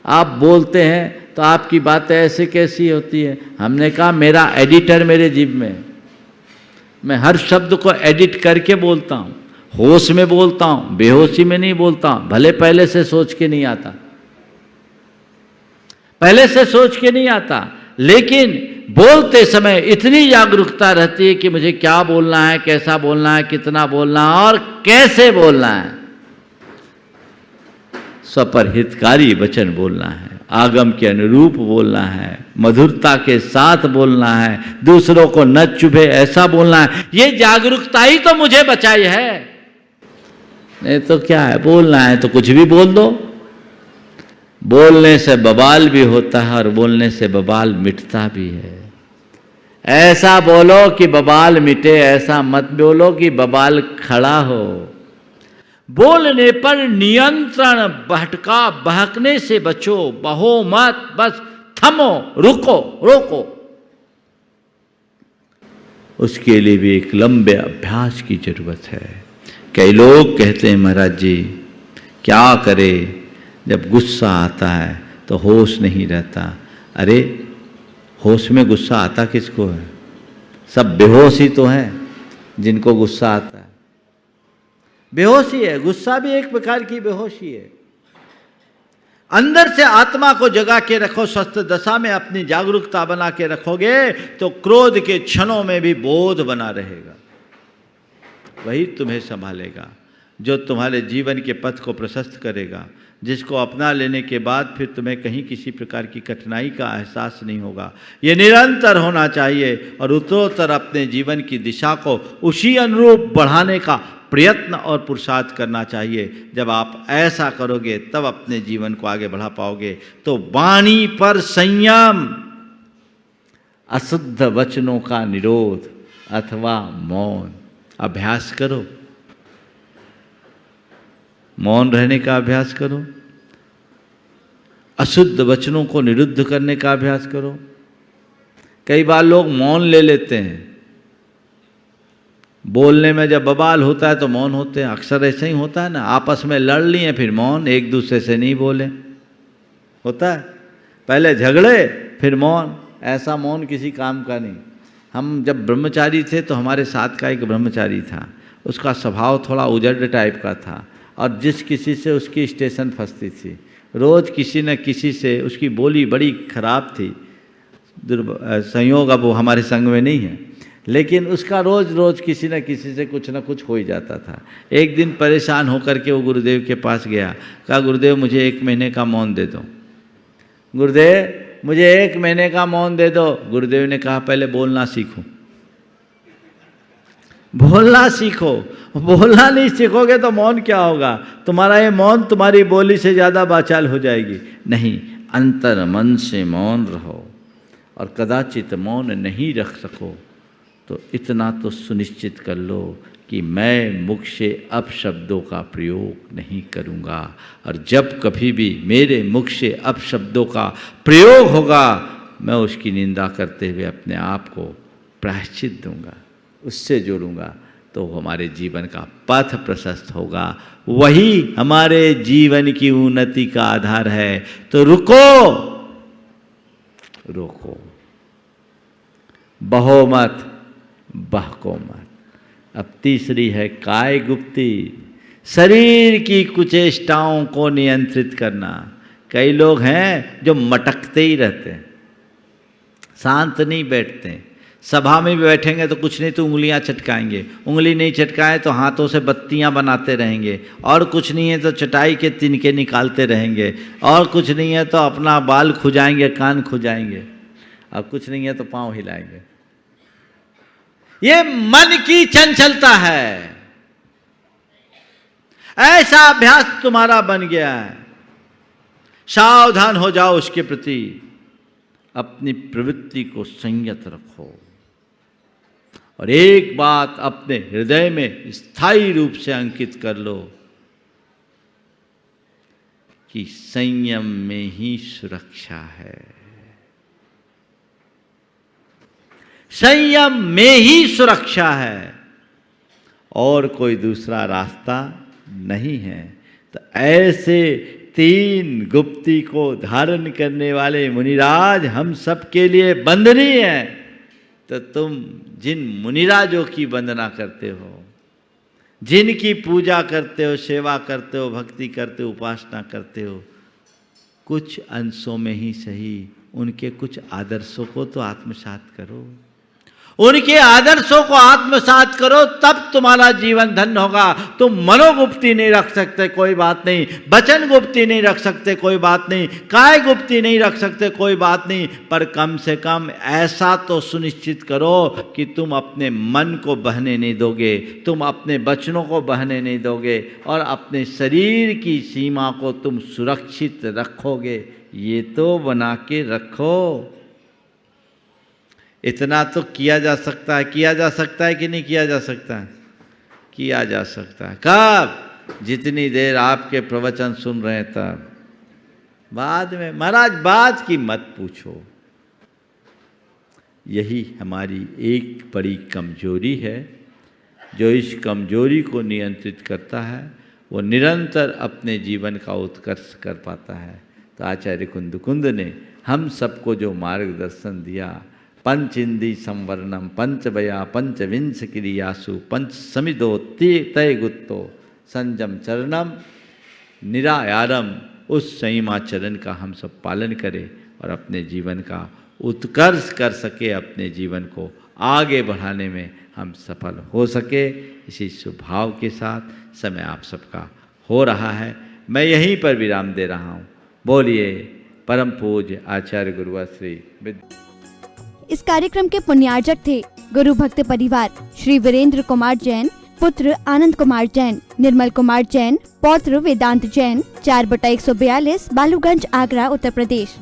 Speaker 2: आप बोलते हैं तो आपकी बातें ऐसे कैसी होती है? हमने कहा मेरा एडिटर मेरे जिह्व में, मैं हर शब्द को एडिट करके बोलता हूँ। होश में बोलता हूँ, बेहोशी में नहीं बोलता हूँ। भले पहले से सोच के नहीं आता, पहले से सोच के नहीं आता, लेकिन बोलते समय इतनी जागरूकता रहती है कि मुझे क्या बोलना है, कैसा बोलना है, कितना बोलना है और कैसे बोलना है। स्वपर हितकारी वचन बोलना है, आगम के अनुरूप बोलना है, मधुरता के साथ बोलना है, दूसरों को न चुभे ऐसा बोलना है। ये जागरूकता ही तो मुझे बचाई है। नहीं तो क्या है, बोलना है तो कुछ भी बोल दो। बोलने से बवाल भी होता है और बोलने से बवाल मिटता भी है। ऐसा बोलो कि बवाल मिटे, ऐसा मत बोलो कि बवाल खड़ा हो। बोलने पर नियंत्रण, भटका बहकने से बचो, बहो मत, बस थमो, रुको, रोको। उसके लिए भी एक लंबे अभ्यास की जरूरत है। कई लोग कहते हैं, महाराज जी क्या करें, जब गुस्सा आता है तो होश नहीं रहता। अरे होश में गुस्सा आता किसको है? सब बेहोश ही तो हैं जिनको गुस्सा आता है। बेहोशी है, गुस्सा भी एक प्रकार की बेहोशी है। अंदर से आत्मा को जगा के रखो, स्वस्थ दशा में अपनी जागरूकता बना के रखोगे तो क्रोध के क्षणों में भी बोध बना रहेगा। वही तुम्हें संभालेगा, जो तुम्हारे जीवन के पथ को प्रशस्त करेगा, जिसको अपना लेने के बाद फिर तुम्हें कहीं किसी प्रकार की कठिनाई का एहसास नहीं होगा। ये निरंतर होना चाहिए और उत्तरोत्तर अपने जीवन की दिशा को उसी अनुरूप बढ़ाने का प्रयत्न और पुरुषार्थ करना चाहिए। जब आप ऐसा करोगे तब अपने जीवन को आगे बढ़ा पाओगे। तो वाणी पर संयम, अशुद्ध वचनों का निरोध अथवा मौन अभ्यास करो। मौन रहने का अभ्यास करो, अशुद्ध वचनों को निरुद्ध करने का अभ्यास करो। कई बार लोग मौन ले लेते हैं, बोलने में जब बवाल होता है तो मौन होते हैं। अक्सर ऐसा ही होता है ना, आपस में लड़ लिए फिर मौन, एक दूसरे से नहीं बोले, होता है। पहले झगड़े फिर मौन, ऐसा मौन किसी काम का नहीं। हम जब ब्रह्मचारी थे तो हमारे साथ का एक ब्रह्मचारी था, उसका स्वभाव थोड़ा उजड़ टाइप का था और जिस किसी से उसकी स्टेशन फंसती थी, रोज़ किसी न किसी से उसकी बोली बड़ी खराब थी। संयोग अब वो हमारे संग में नहीं है, लेकिन उसका रोज़ रोज़ किसी न किसी से कुछ न कुछ हो ही जाता था। एक दिन परेशान होकर के वो गुरुदेव के पास गया, कहा गुरुदेव मुझे 1 महीने का मौन दे दो, गुरुदेव मुझे 1 महीने का मौन दे दो। गुरुदेव ने कहा पहले बोलना सीखो, बोलना सीखो, बोलना नहीं सीखोगे तो मौन क्या होगा? तुम्हारा ये मौन तुम्हारी बोली से ज़्यादा बाचाल हो जाएगी। नहीं, अंतर मन से मौन रहो, और कदाचित मौन नहीं रख सको तो इतना तो सुनिश्चित कर लो कि मैं मुख से अपशब्दों का प्रयोग नहीं करूँगा, और जब कभी भी मेरे मुख से अपशब्दों का प्रयोग होगा मैं उसकी निंदा करते हुए अपने आप को प्रायश्चित दूंगा, उससे जोड़ूंगा, तो हमारे जीवन का पथ प्रशस्त होगा। वही हमारे जीवन की उन्नति का आधार है। तो रोको, बहो मत, बहको मत। अब तीसरी है काय गुप्ती, शरीर की कुचेष्टाओं को नियंत्रित करना। कई लोग हैं जो मटकते ही रहते हैं, शांत नहीं बैठते। सभा में भी बैठेंगे तो कुछ नहीं तो उंगलियां चटकाएंगे, उंगली नहीं चटकाए तो हाथों से बत्तियां बनाते रहेंगे, और कुछ नहीं है तो चटाई के तिनके निकालते रहेंगे, और कुछ नहीं है तो अपना बाल खुजाएंगे, कान खुजाएंगे, और कुछ नहीं है तो पांव हिलाएंगे। ये मन की चंचलता है। ऐसा अभ्यास तुम्हारा बन गया है, सावधान हो जाओ उसके प्रति। अपनी प्रवृत्ति को संयत रखो, और एक बात अपने हृदय में स्थायी रूप से अंकित कर लो कि संयम में ही सुरक्षा है, संयम में ही सुरक्षा है, और कोई दूसरा रास्ता नहीं है। तो ऐसे 3 गुप्ती को धारण करने वाले मुनिराज हम सबके लिए वंदनीय हैं। तो तुम जिन मुनिराजों की वंदना करते हो, जिनकी पूजा करते हो, सेवा करते हो, भक्ति करते हो, उपासना करते हो, कुछ अंशों में ही सही उनके कुछ आदर्शों को तो आत्मसात करो, उनके आदर्शों को आत्मसात करो, तब तुम्हारा जीवन धन्य होगा। तुम मनोगुप्ती नहीं रख सकते, कोई बात नहीं, वचन गुप्ती नहीं रख सकते, कोई बात नहीं, काय गुप्ती नहीं रख सकते, कोई बात नहीं, पर कम से कम ऐसा तो सुनिश्चित करो कि तुम अपने मन को बहने नहीं दोगे, तुम अपने वचनों को बहने नहीं दोगे, और अपने शरीर की सीमा को तुम सुरक्षित रखोगे। ये तो बना के रखो। इतना तो किया जा सकता है, किया जा सकता है कि नहीं किया जा सकता है? किया जा सकता है। कब? जितनी देर आपके प्रवचन सुन रहे हैं तब। बाद में महाराज बात की मत पूछो। यही हमारी एक बड़ी कमजोरी है। जो इस कमजोरी को नियंत्रित करता है वो निरंतर अपने जीवन का उत्कर्ष कर पाता है। तो आचार्य कुंद ने हम सबको जो मार्गदर्शन दिया, पंच इंद्री संवरणम पंचवया पंचविंश क्रियासु पंच समिदो तय गुत्तो संयम चरणम निरायारम, उस संयमाचरण का हम सब पालन करें और अपने जीवन का उत्कर्ष कर सके, अपने जीवन को आगे बढ़ाने में हम सफल हो सके। इसी स्वभाव के साथ समय आप सबका हो रहा है। मैं यहीं पर विराम दे रहा हूँ। बोलिए परम पूज्य आचार्य गुरुवर श्री
Speaker 1: इस कार्यक्रम के पुण्यार्जक थे गुरु भक्त परिवार श्री वीरेंद्र कुमार जैन, पुत्र आनंद कुमार जैन, निर्मल कुमार जैन, पौत्र वेदांत जैन, 4/142 बालूगंज, आगरा, उत्तर प्रदेश।